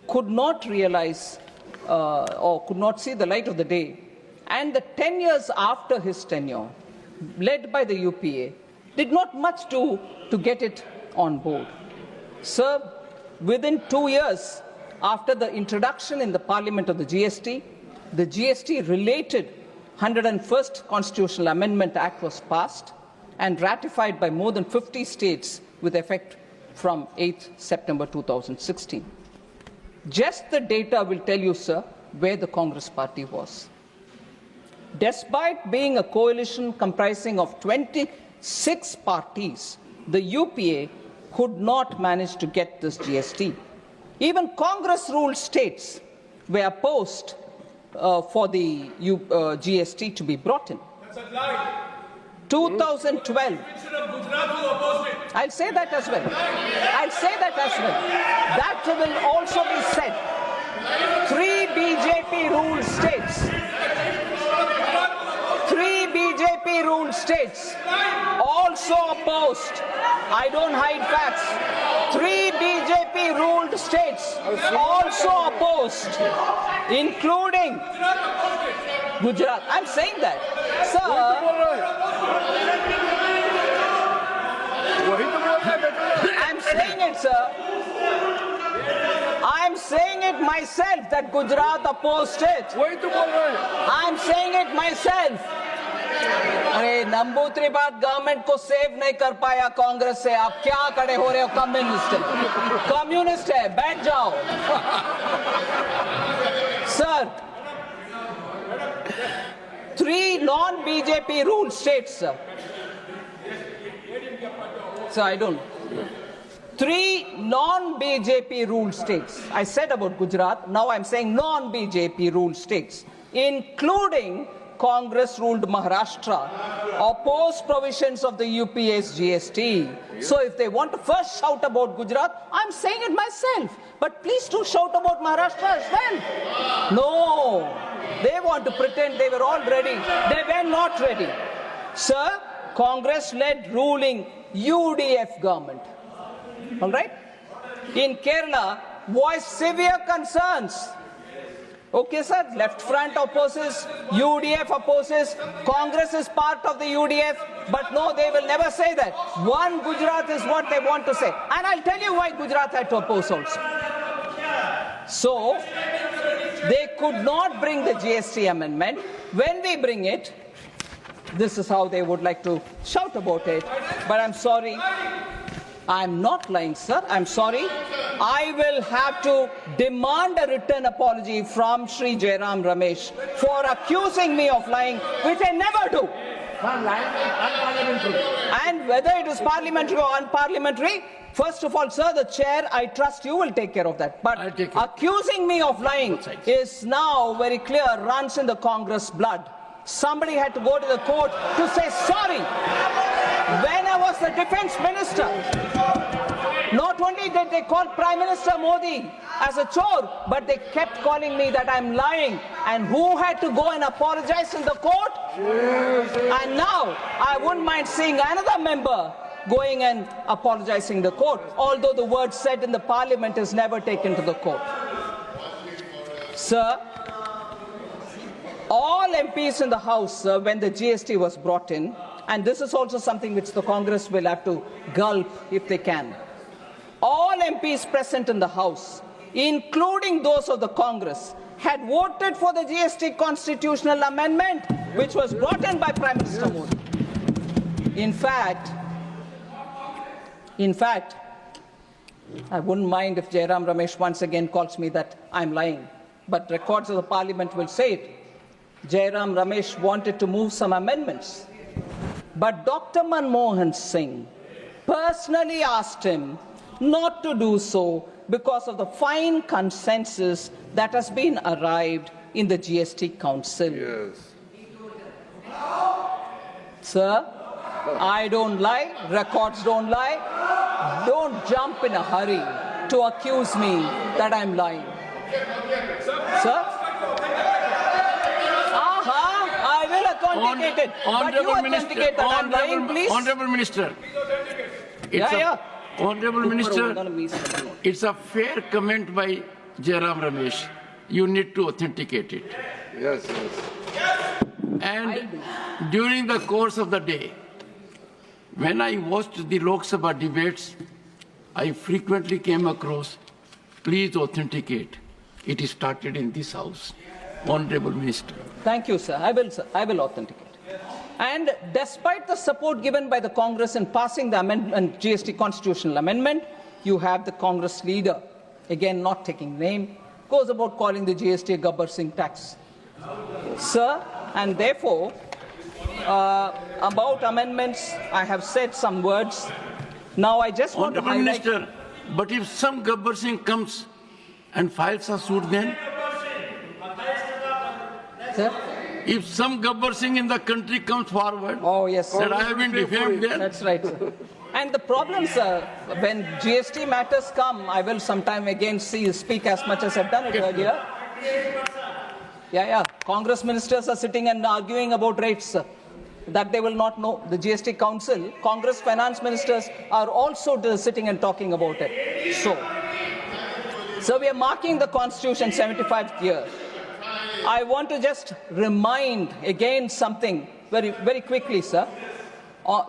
could not realize or could not see the light of the day. And the 10 years after his tenure, led by the UPA, did not much do to get it on board. Sir, within 2 years after the introduction in the Parliament of the GST-related 101st Constitutional Amendment Act was passed and ratified by more than 50 states with effect from 8th September 2016. Just the data will tell you, sir, where the Congress party was. Despite being a coalition comprising of 26 parties, the UPA could not manage to get this GST. Even Congress-ruled states were opposed for the GST to be brought in. 2012. I'll say that as well. I'll say that as well. That will also be said. 3 BJP-ruled states. 3 BJP-ruled states also opposed. I don't hide facts. 3 BJP-ruled states also opposed, including Gujarat. I'm saying that. Sir, I'm saying it, sir. I'm saying it myself that Gujarat opposed it. I'm saying it myself. अरे नंबूत्री बात government को save नहीं कर पाया कांग्रेस से, आप क्या खड़े हो रहे हो? कम्युनिस्ट है, बैठ जाओ. Sir, 3 non-BJP ruled states, sir. So I don't. 3 non-BJP ruled states. I said about Gujarat, now I'm saying non-BJP ruled states, including Congress-ruled Maharashtra, opposed provisions of the UPA's GST. So if they want to first shout about Gujarat, I'm saying it myself. But please do shout about Maharashtra as well. No, they want to pretend they were all ready. They were not ready. Sir, Congress-led ruling UDF government, all right, in Kerala voiced severe concerns. Okay, sir, left front opposes, UDF opposes, Congress is part of the UDF, but no, they will never say that. One Gujarat is what they want to say. And I'll tell you why Gujarat had to oppose also. So, they could not bring the GST amendment. When we bring it, this is how they would like to shout about it. But I'm sorry, I'm not lying, sir. I'm sorry. I will have to demand a written apology from Shri Jairam Ramesh for accusing me of lying, which I never do. And whether it is parliamentary or unparliamentary, first of all, sir, the chair, I trust you will take care of that. But accusing me of lying is now very clear, runs in the Congress blood. Somebody had to go to the court to say sorry. When I was the defense minister, not only did they call Prime Minister Modi as a chore, but they kept calling me that I'm lying. And who had to go and apologize in the court? And now I wouldn't mind seeing another member going and apologizing in the court, although the word said in the parliament is never taken to the court. Sir, all MPs in the House, when the GST was brought in, and this is also something which the Congress will have to gulp if they can, all MPs present in the House, including those of the Congress, had voted for the GST constitutional amendment which was brought in by Prime Minister Modi. In fact, I wouldn't mind if Jairam Ramesh once again calls me that I'm lying, but records of the parliament will say it. Jairam Ramesh wanted to move some amendments, but Dr. Manmohan Singh personally asked him not to do so because of the fine consensus that has been arrived in the GST Council. Yes. Sir, I don't lie, records don't lie. Don't jump in a hurry to accuse me that I'm lying. Sir? I will authenticate it. But you authenticate that I'm lying, please. Honorable Minister. Honorable Minister, it's a fair comment by Jairam Ramesh. You need to authenticate it. Yes. And during the course of the day, when I watched the Lok Sabha debates, I frequently came across, please authenticate. It is started in this House. Honorable Minister. Thank you, sir. I will authenticate. And despite the support given by the Congress in passing the amendment, GST constitutional amendment, you have the Congress leader, again not taking name, goes about calling the GST a Gabbar Singh tax. Sir, and therefore, about amendments, I have said some words. Now I just want to highlight... Minister, but if some Gabbar Singh comes and files a suit then? Sir? If some Gabbar Singh in the country comes forward, yes, that I have been defamed there. That's right, sir. And the problem, sir, when GST matters come, I will sometime again speak as much as I've done it earlier. Congress ministers are sitting and arguing about rates, sir, that they will not know. The GST Council, Congress finance ministers are also sitting and talking about it. So we are marking the Constitution 75th year. I want to just remind again something very, very quickly, sir.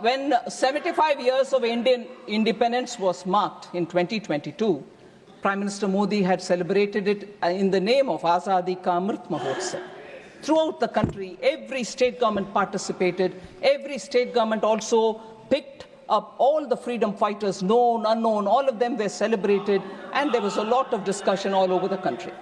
When 75 years of Indian independence was marked in 2022, Prime Minister Modi had celebrated it in the name of Azadi Ka Amrit Mahotsav. Throughout the country, every state government participated. Every state government also picked up all the freedom fighters, known, unknown, all of them were celebrated, and there was a lot of discussion all over the country.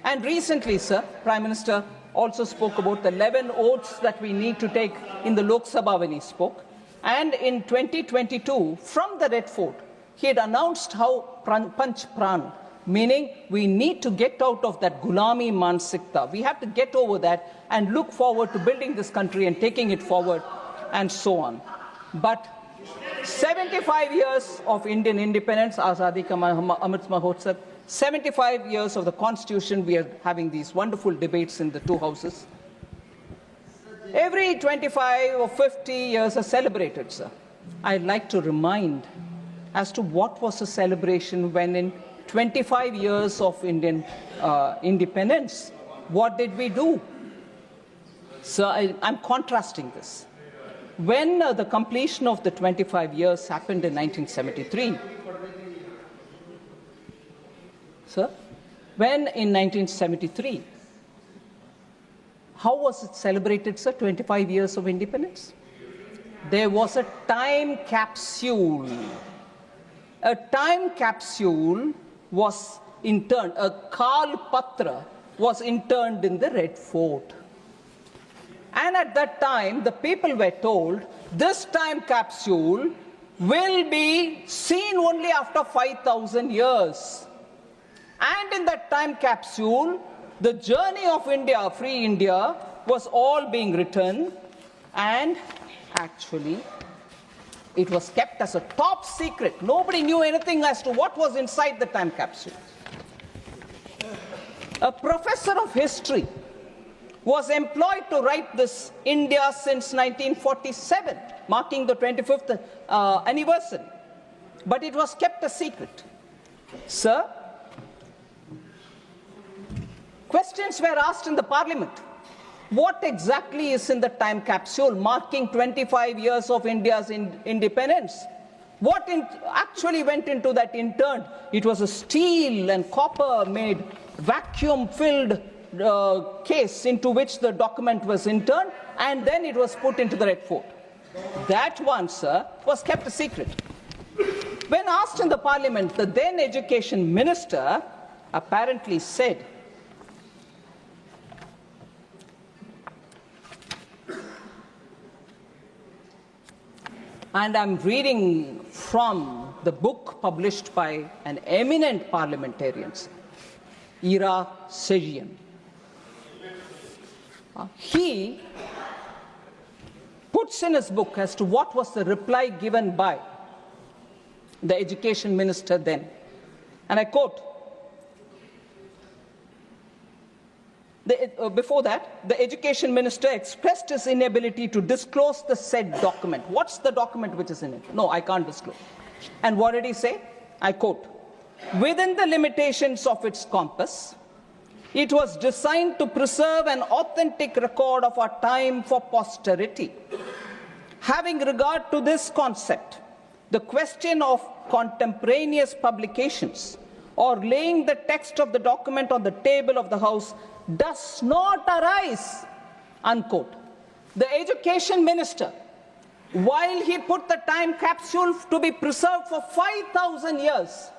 And recently, sir, Prime Minister also spoke about the 11 oaths that we need to take in the Lok Sabha when he spoke. And in 2022, from the Red Fort, he had announced how Panch Pran, meaning we need to get out of that Gulami Mansikta. We have to get over that and look forward to building this country and taking it forward and so on. But 75 years of Indian independence, Azadi Ka Amrit Mahotsav, 75 years of the Constitution, we are having these wonderful debates in the two houses. Every 25 or 50 years are celebrated, sir. I'd like to remind as to what was the celebration when in 25 years of Indian independence, what did we do? So I'm contrasting this. When the completion of the 25 years happened in 1973, sir, when in 1973, how was it celebrated, sir, 25 years of independence? There was a time capsule. A time capsule was interned, a Kal Patra was interned in the Red Fort. And at that time, the people were told, this time capsule will be seen only after 5,000 years. And in that time capsule, the journey of India, free India, was all being written, and actually it was kept as a top secret. Nobody knew anything as to what was inside the time capsule. A professor of history was employed to write this India since 1947, marking the 25th anniversary. But it was kept a secret. Sir, questions were asked in the parliament. What exactly is in the time capsule marking 25 years of India's independence? What actually went into that interned? It was a steel and copper made vacuum-filled case into which the document was interned, and then it was put into the Red Fort. That one, sir, was kept a secret. When asked in the parliament, the then education minister apparently said, and I'm reading from the book published by an eminent parliamentarian, Ira Sejian. He puts in his book as to what was the reply given by the education minister then. And I quote, before that, the education minister expressed his inability to disclose the said document. What's the document which is in it? No, I can't disclose. And what did he say? I quote, within the limitations of its compass, it was designed to preserve an authentic record of our time for posterity. Having regard to this concept, the question of contemporaneous publications or laying the text of the document on the table of the House does not arise, unquote. The education minister, while he put the time capsule to be preserved for 5,000 years,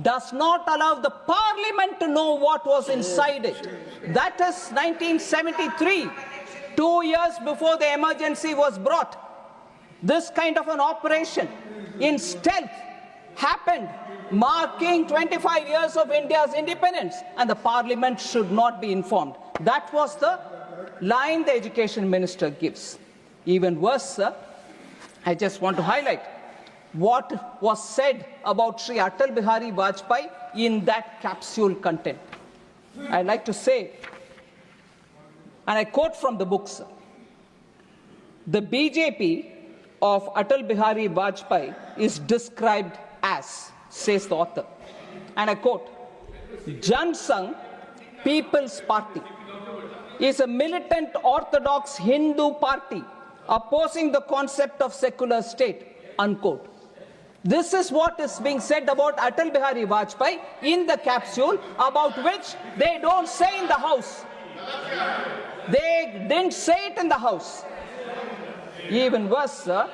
does not allow the parliament to know what was inside it. That is 1973, 2 years before the emergency was brought. This kind of an operation in stealth happened, marking 25 years of India's independence, and the parliament should not be informed. That was the line the education minister gives. Even worse, sir, I just want to highlight what was said about Sri Atal Bihari Vajpayee in that capsule content. I'd like to say, and I quote from the book, sir, the BJP of Atal Bihari Vajpayee is described as, says the author, and I quote, Jan Sangh People's Party is a militant orthodox Hindu party opposing the concept of secular state, unquote. This is what is being said about Atal Bihari Vajpayee in the capsule, about which they don't say in the House. They didn't say it in the House. Even worse, sir,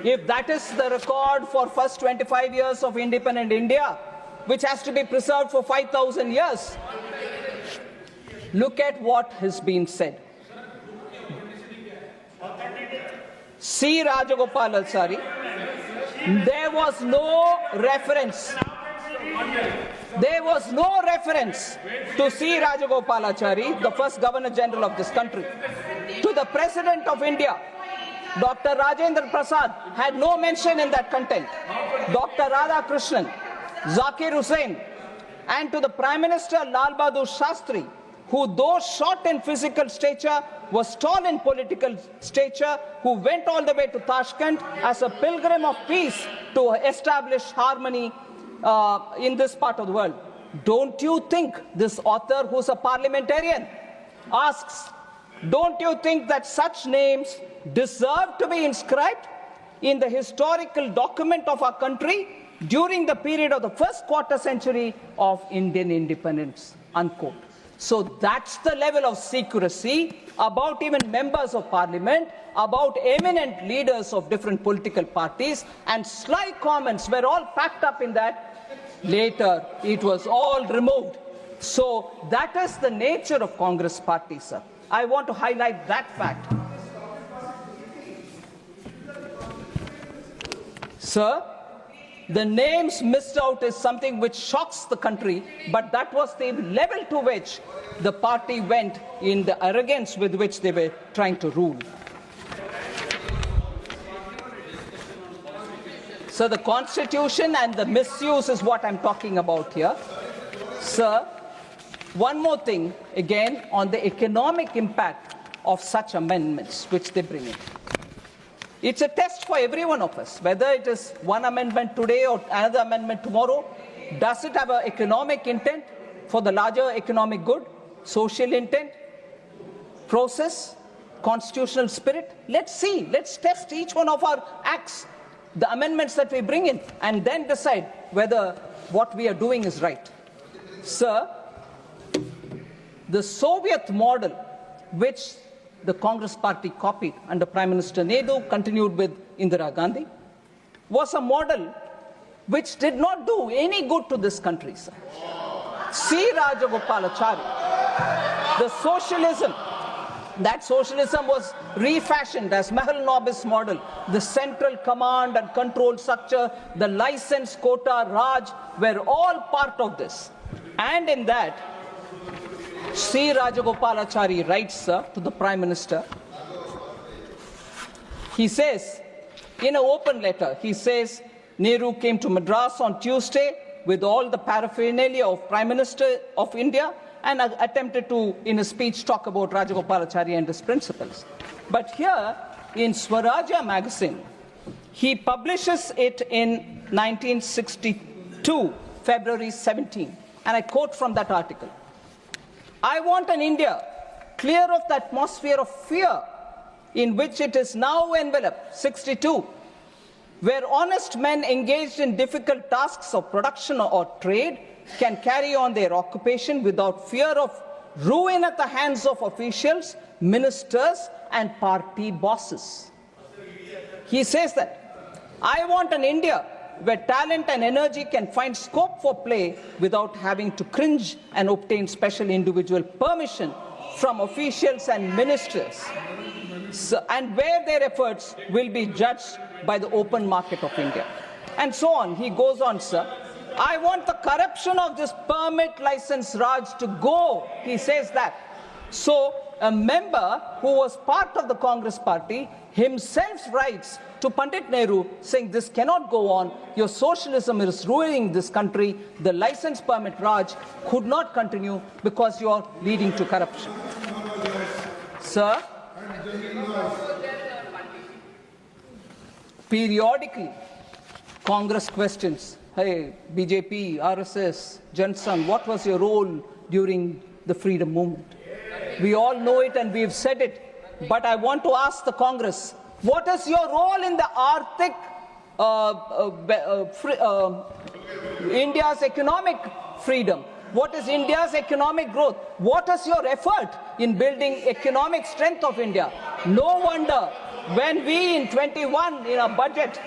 if that is the record for first 25 years of independent India, which has to be preserved for 5,000 years, look at what has been said. C. Rajagopalachari, there was no reference. There was no reference to C. Rajagopalachari, the first Governor General of this country. To the President of India, Dr. Rajendra Prasad, had no mention in that content. Dr. Radhakrishnan, Zakir Hussain, and to the Prime Minister Lal Bahadur Shastri, who though short in physical stature, was tall in political stature, who went all the way to Tashkent as a pilgrim of peace to establish harmony in this part of the world. Don't you think this author, who's a parliamentarian, asks, don't you think that such names deserve to be inscribed in the historical document of our country during the period of the first quarter century of Indian independence, unquote. So that's the level of secrecy about even members of parliament, about eminent leaders of different political parties, and sly comments were all packed up in that. Later, it was all removed. So that is the nature of Congress party, sir. I want to highlight that fact. Sir, the names missed out is something which shocks the country, but that was the level to which the party went in the arrogance with which they were trying to rule. So the Constitution and the misuse is what I'm talking about here. Sir, one more thing, again, on the economic impact of such amendments which they bring in. It's a test for every one of us, whether it is one amendment today or another amendment tomorrow. Does it have an economic intent for the larger economic good, social intent, process, constitutional spirit? Let's see. Let's test each one of our acts, the amendments that we bring in, and then decide whether what we are doing is right. Sir, the Soviet model, which the Congress party copied under Prime Minister Nehru, continued with Indira Gandhi, was a model which did not do any good to this country, sir. C. Rajagopalachari, the socialism, that socialism was refashioned as Mahal Nobis model. The central command and control structure, the license quota, Raj, were all part of this. And in that, C. Rajagopalachari writes, sir, to the Prime Minister. He says, in an open letter, he says, Nehru came to Madras on Tuesday with all the paraphernalia of Prime Minister of India and attempted to, in a speech, talk about Rajagopalachari and his principles. But here, in Swarajya magazine, he publishes it in 1962, February 17, and I quote from that article. I want an India clear of the atmosphere of fear in which it is now enveloped, 62, where honest men engaged in difficult tasks of production or trade can carry on their occupation without fear of ruin at the hands of officials, ministers, and party bosses. He says that, I want an India where talent and energy can find scope for play without having to cringe and obtain special individual permission from officials and ministers, and where their efforts will be judged by the open market of India. And so on. He goes on, sir. I want the corruption of this permit license Raj to go. He says that. So a member who was part of the Congress party himself writes to Pandit Nehru saying this cannot go on, your socialism is ruining this country, the license permit Raj could not continue because you are leading to corruption. Sir, periodically Congress questions, hey, BJP, RSS, Jansan, what was your role during the freedom movement? We all know it and we've said it, but I want to ask the Congress, what is your role in the Arctic, India's economic freedom? What is India's economic growth? What is your effort in building economic strength of India? No wonder when we in 21 in our budget,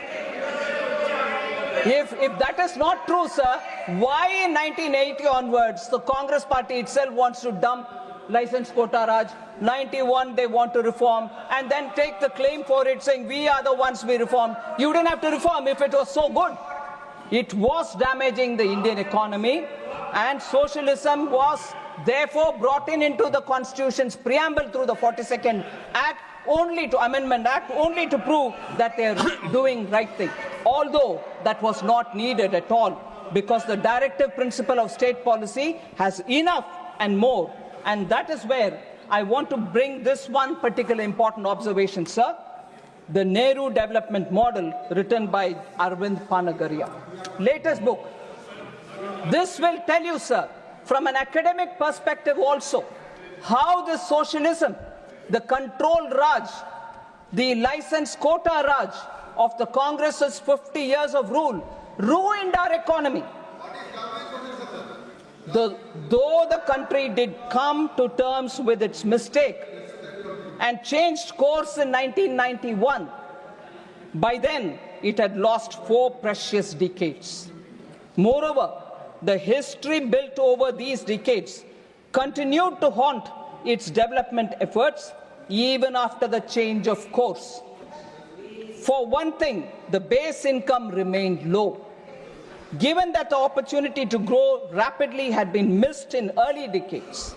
if that is not true, sir, why in 1980 onwards the Congress party itself wants to dump license quota Raj, 91 they want to reform, and then take the claim for it saying we are the ones we reformed. You didn't have to reform if it was so good. It was damaging the Indian economy, and socialism was therefore brought into the Constitution's preamble through the 42nd Act, Amendment Act, only to prove that they are doing right thing. Although that was not needed at all, because the directive principle of state policy has enough and more. And that is where I want to bring this one particular important observation, sir. The Nehru Development Model, written by Arvind Panagaria. Latest book. This will tell you, sir, from an academic perspective also, how the socialism, the controlled Raj, the license quota Raj of the Congress's 50 years of rule ruined our economy. Though the country did come to terms with its mistake and changed course in 1991, by then it had lost 4 precious decades. Moreover, the history built over these decades continued to haunt its development efforts even after the change of course. For one thing, the base income remained low. Given that the opportunity to grow rapidly had been missed in early decades,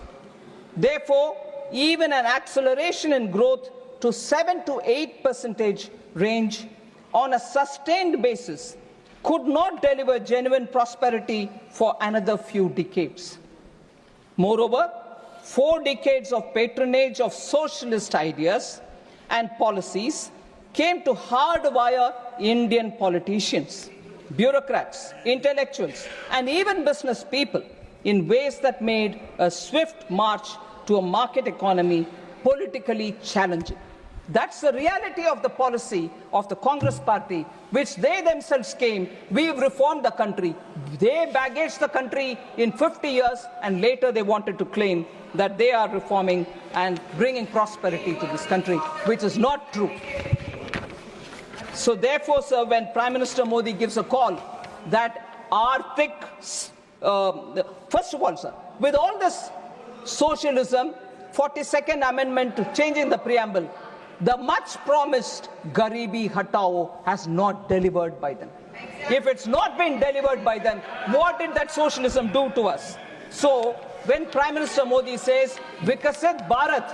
therefore, even an acceleration in growth to 7 to 8% range on a sustained basis could not deliver genuine prosperity for another few decades. Moreover, 4 decades of patronage of socialist ideas and policies came to hardwire Indian politicians, bureaucrats, intellectuals, and even business people in ways that made a swift march to a market economy politically challenging. That's the reality of the policy of the Congress party, which they themselves came. We've reformed the country. They baggaged the country in 50 years, and later they wanted to claim that they are reforming and bringing prosperity to this country, which is not true. So therefore, sir, when Prime Minister Modi gives a call that Arthik, first of all, sir, with all this socialism, 42nd Amendment to changing the preamble, the much promised Garibi Hatao has not delivered by them. If it's not been delivered by them, what did that socialism do to us? So when Prime Minister Modi says Vikasit Bharat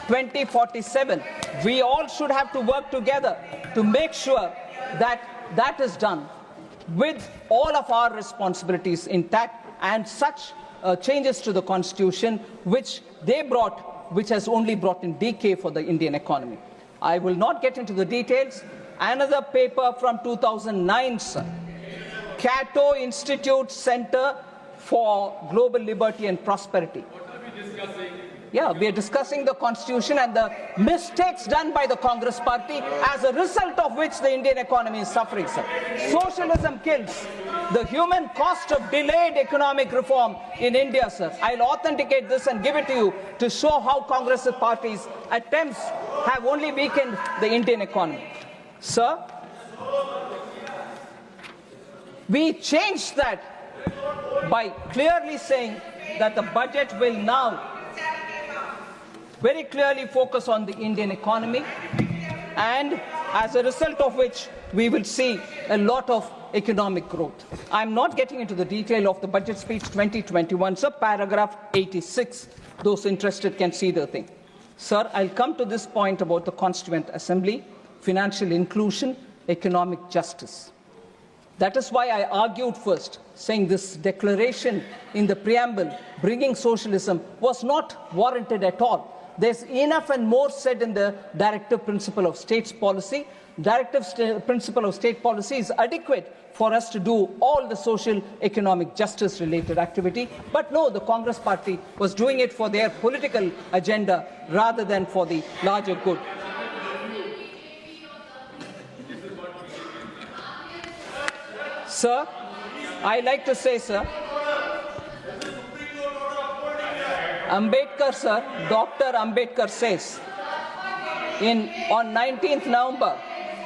2047, we all should have to work together to make sure that that is done with all of our responsibilities intact, and such changes to the Constitution which they brought, which has only brought in decay for the Indian economy. I will not get into the details. Another paper from 2009, sir. Cato Institute Center for Global Liberty and Prosperity. Yeah, we are discussing the Constitution and the mistakes done by the Congress party, as a result of which the Indian economy is suffering, sir. Socialism kills. The human cost of delayed economic reform in India, sir. I'll authenticate this and give it to you to show how Congress party's attempts have only weakened the Indian economy. Sir, we changed that by clearly saying that the budget will now very clearly focus on the Indian economy, and as a result of which we will see a lot of economic growth. I'm not getting into the detail of the budget speech 2021, sir, paragraph 86. Those interested can see the thing. Sir, I'll come to this point about the Constituent Assembly, financial inclusion, economic justice. That is why I argued first, saying this declaration in the preamble, bringing socialism, was not warranted at all. There's enough and more said in the directive principle of states policy. Directive principle of state policy is adequate for us to do all the social, economic justice related activity. But no, the Congress party was doing it for their political agenda rather than for the larger good. Sir, I like to say, sir, Ambedkar, sir, Dr. Ambedkar says on 19th November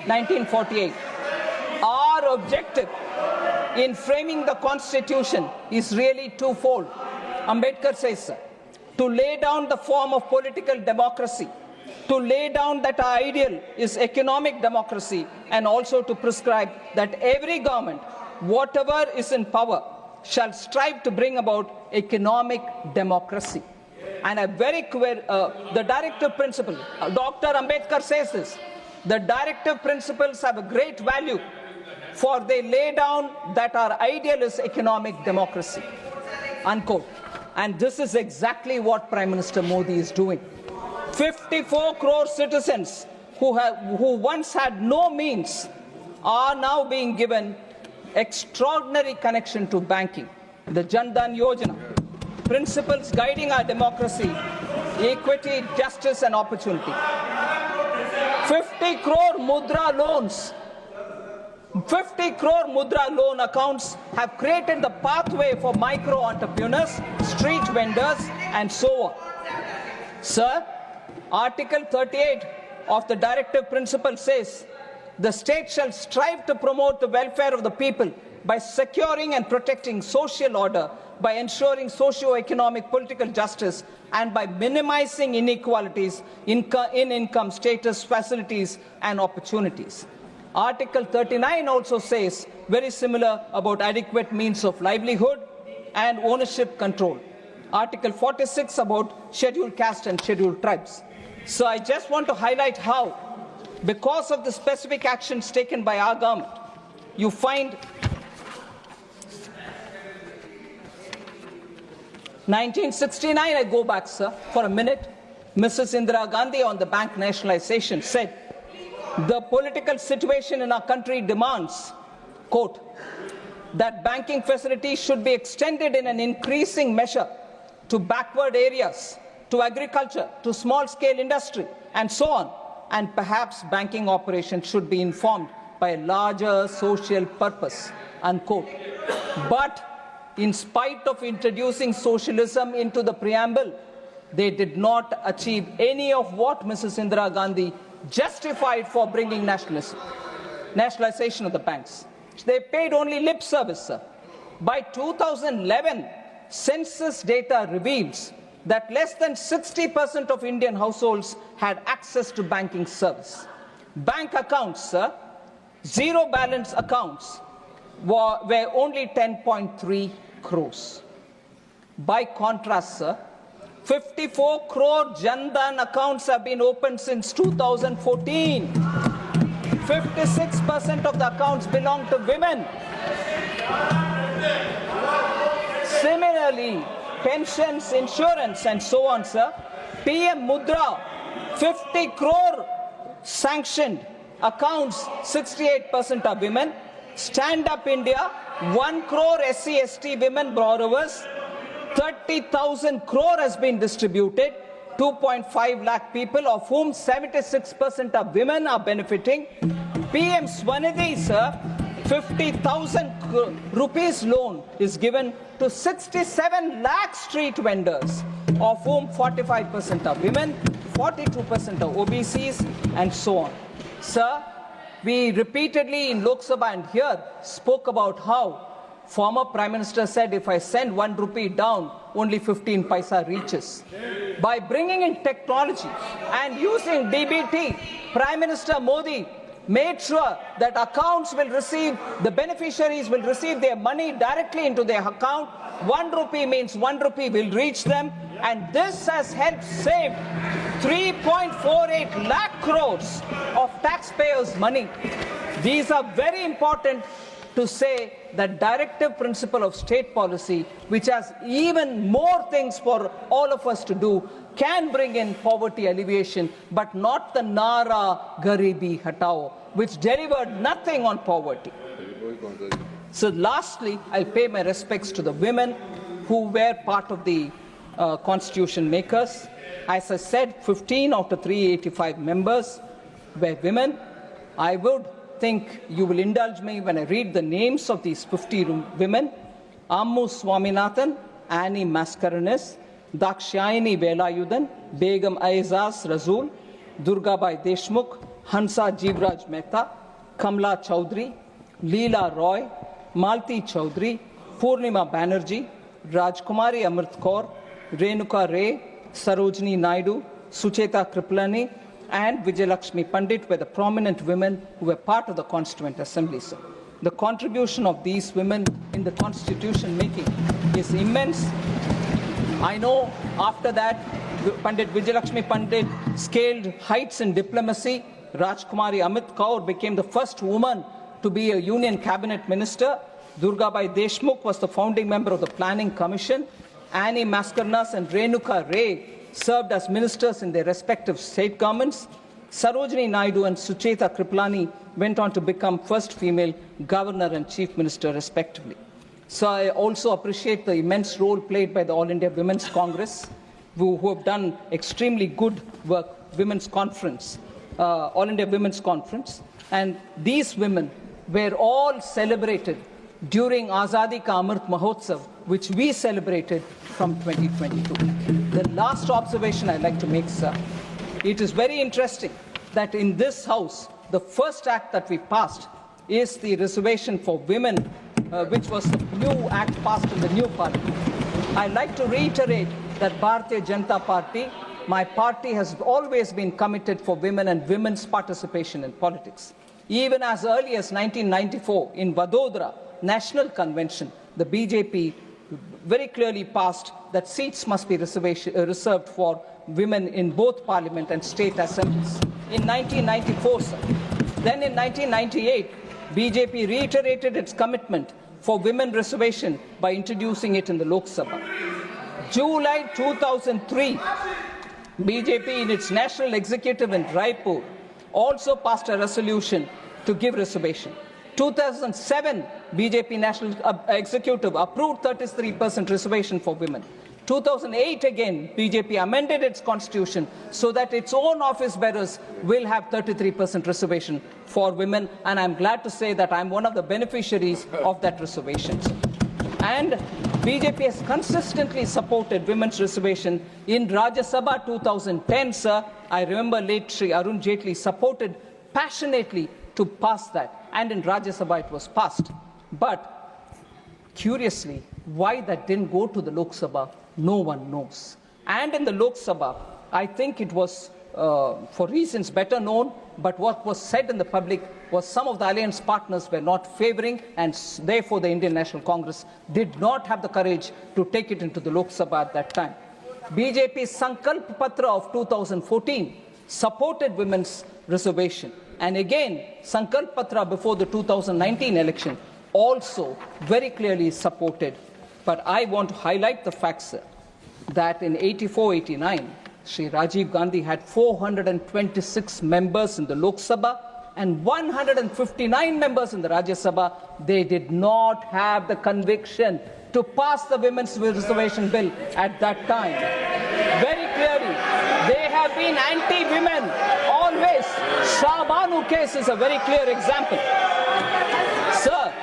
1948, our objective in framing the Constitution is really twofold. Ambedkar says, sir, to lay down the form of political democracy, to lay down that our ideal is economic democracy, and also to prescribe that every government, whatever is in power, shall strive to bring about economic democracy. And a very clear, the directive principle, Dr. Ambedkar says this, the directive principles have a great value, for they lay down that our ideal is economic democracy, unquote. And this is exactly what Prime Minister Modi is doing. 54 crore citizens who once had no means are now being given extraordinary connection to banking. The Jan Dhan Yojana, principles guiding our democracy, equity, justice and opportunity. 50 crore mudra loans, 50 crore mudra loan accounts have created the pathway for micro entrepreneurs, street vendors and so on. Sir, Article 38 of the directive principle says, the state shall strive to promote the welfare of the people by securing and protecting social order, by ensuring socio-economic political justice, and by minimizing inequalities in income, status, facilities, and opportunities. Article 39 also says very similar about adequate means of livelihood and ownership control. Article 46 about scheduled caste and scheduled tribes. So I just want to highlight how, because of the specific actions taken by our government, you find 1969, I go back, sir, for a minute. Mrs. Indira Gandhi on the bank nationalization said, the political situation in our country demands, quote, that banking facilities should be extended in an increasing measure to backward areas, to agriculture, to small-scale industry, and so on. And perhaps banking operations should be informed by a larger social purpose, unquote. But in spite of introducing socialism into the preamble, they did not achieve any of what Mrs. Indira Gandhi justified for bringing nationalization of the banks. They paid only lip service, sir. By 2011, census data reveals that less than 60% of Indian households had access to banking service. Bank accounts, sir, zero balance accounts, were only 10.3 crores. By contrast, sir, 54 crore Jan Dhan accounts have been opened since 2014. 56% of the accounts belong to women. Similarly, pensions, insurance, and so on, sir. PM Mudra, 50 crore sanctioned accounts, 68% are women. Stand Up India, 1 crore SC/ST women borrowers, 30,000 crore has been distributed, 2.5 lakh people, of whom 76% of women are benefiting. PM Swanidhi, sir, 50,000 rupees loan is given to 67 lakh street vendors, of whom 45% are women, 42% are OBCs, and so on. Sir, we repeatedly in Lok Sabha and here spoke about how former Prime Minister said, if I send 1 rupee down, only 15 paisa reaches. By bringing in technology and using DBT, Prime Minister Modi made sure that accounts will receive, the beneficiaries will receive their money directly into their account. 1 rupee means 1 rupee will reach them, and this has helped save 3.48 lakh crores of taxpayers' money. These are very important to say that directive principle of state policy, which has even more things for all of us to do, can bring in poverty alleviation, but not the Nara Garibi Hatao, which delivered nothing on poverty. So lastly, I'll pay my respects to the women who were part of the constitution makers. As I said, 15 out of 385 members were women. I would think you will indulge me when I read the names of these 50 women. Ammu Swaminathan, Annie Mascarenhas, Dakshayani Velayudan, Begum Aizaz Razul, Durgabai Deshmukh, Hansa Jivraj Mehta, Kamla Chaudhary, Leela Roy, Malti Chaudhary, Purnima Banerjee, Rajkumari Amrit Kaur, Renuka Ray, Sarojini Naidu, Sucheta Kriplani, and Vijayalakshmi Pandit were the prominent women who were part of the Constituent Assembly. Sir. The contribution of these women in the constitution making is immense. I know after that, Pandit Vijayalakshmi Pandit scaled heights in diplomacy. Rajkumari Amit Kaur became the first woman to be a Union Cabinet Minister. Durgabai Deshmukh was the founding member of the Planning Commission. Annie Mascarenhas and Renuka Ray served as ministers in their respective state governments. Sarojini Naidu and Sucheta Kriplani went on to become first female governor and chief minister respectively. So I also appreciate the immense role played by the All India Women's Congress, who have done extremely good work, Women's Conference, All India Women's Conference. And these women were all celebrated during Azadi Ka Amrit Mahotsav, which we celebrated from 2022. The last observation I'd like to make, sir, it is very interesting that in this House, the first act that we passed is the reservation for women which was the new act passed in the new parliament. I'd like to reiterate that Bharatiya Janata Party, my party, has always been committed for women and women's participation in politics. Even as early as 1994, in Vadodara National Convention, the BJP very clearly passed that seats must be reserved for women in both parliament and state assemblies. In 1994, sir. Then in 1998, BJP reiterated its commitment for women reservation by introducing it in the Lok Sabha. July 2003, BJP in its national executive in Raipur also passed a resolution to give reservation. 2007, BJP national executive approved 33% reservation for women. 2008 again, BJP amended its constitution so that its own office bearers will have 33% reservation for women, and I'm glad to say that I'm one of the beneficiaries of that reservation. And BJP has consistently supported women's reservation. In Rajya Sabha 2010, sir, I remember late Sri Arun Jaitley supported passionately to pass that, and in Rajya Sabha it was passed. But curiously, why that didn't go to the Lok Sabha, no one knows. And in the Lok Sabha, I think it was for reasons better known, but what was said in the public was some of the alliance partners were not favoring, and therefore the Indian National Congress did not have the courage to take it into the Lok Sabha at that time. BJP's Sankalp Patra of 2014 supported women's reservation. And again, Sankalp Patra before the 2019 election also very clearly supported. But I want to highlight the fact, sir, that in 84-89, Sri Rajiv Gandhi had 426 members in the Lok Sabha and 159 members in the Rajya Sabha. They did not have the conviction to pass the women's reservation bill at that time. Very clearly, they have been anti-women always. Shah Banu case is a very clear example. Sir,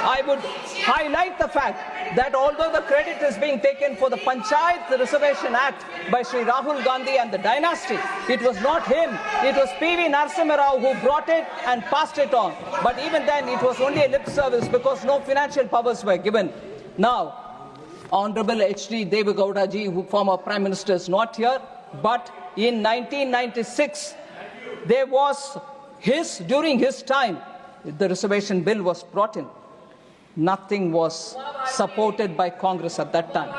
I would highlight the fact that although the credit is being taken for the Panchayat Reservation Act by Sri Rahul Gandhi and the dynasty, it was not him. It was P.V. Narasimha Rao who brought it and passed it on. But even then, it was only a lip service because no financial powers were given. Now, Honorable H.D. Deve Gowda ji, who former Prime Minister, is not here, but in 1996, there was during his time, the reservation bill was brought in. Nothing was supported by Congress at that time.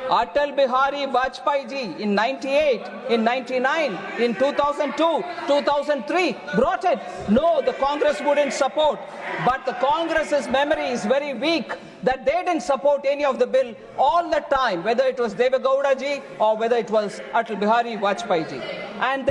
Atal Bihari Vajpayee ji in 98, in 99, in 2002, 2003 brought it. No, the Congress wouldn't support. But the Congress's memory is very weak that they didn't support any of the bill all the time, whether it was Deve Gowda ji or whether it was Atal Bihari Vajpayee ji. And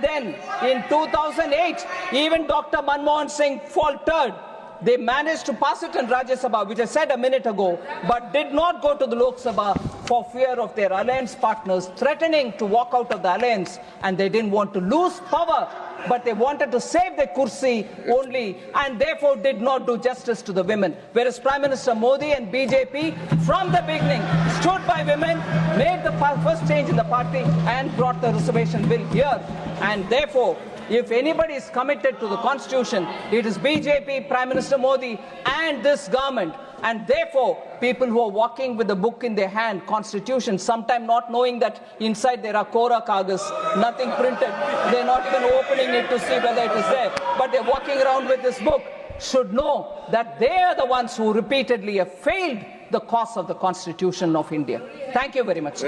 then in 2008, even Dr. Manmohan Singh faltered. They managed to pass it in Rajya Sabha, which I said a minute ago, but did not go to the Lok Sabha for fear of their alliance partners threatening to walk out of the alliance, and they didn't want to lose power, but they wanted to save their kursi only, and therefore did not do justice to the women. Whereas Prime Minister Modi and BJP, from the beginning, stood by women, made the first change in the party, and brought the reservation bill here. And therefore, if anybody is committed to the Constitution, it is BJP, Prime Minister Modi, and this government. And therefore, people who are walking with the book in their hand, Constitution, sometimes not knowing that inside there are Kora Kagas, nothing printed. They're not even opening it to see whether it is there. But they're walking around with this book, should know that they are the ones who repeatedly have failed the cause of the Constitution of India. Thank you very much.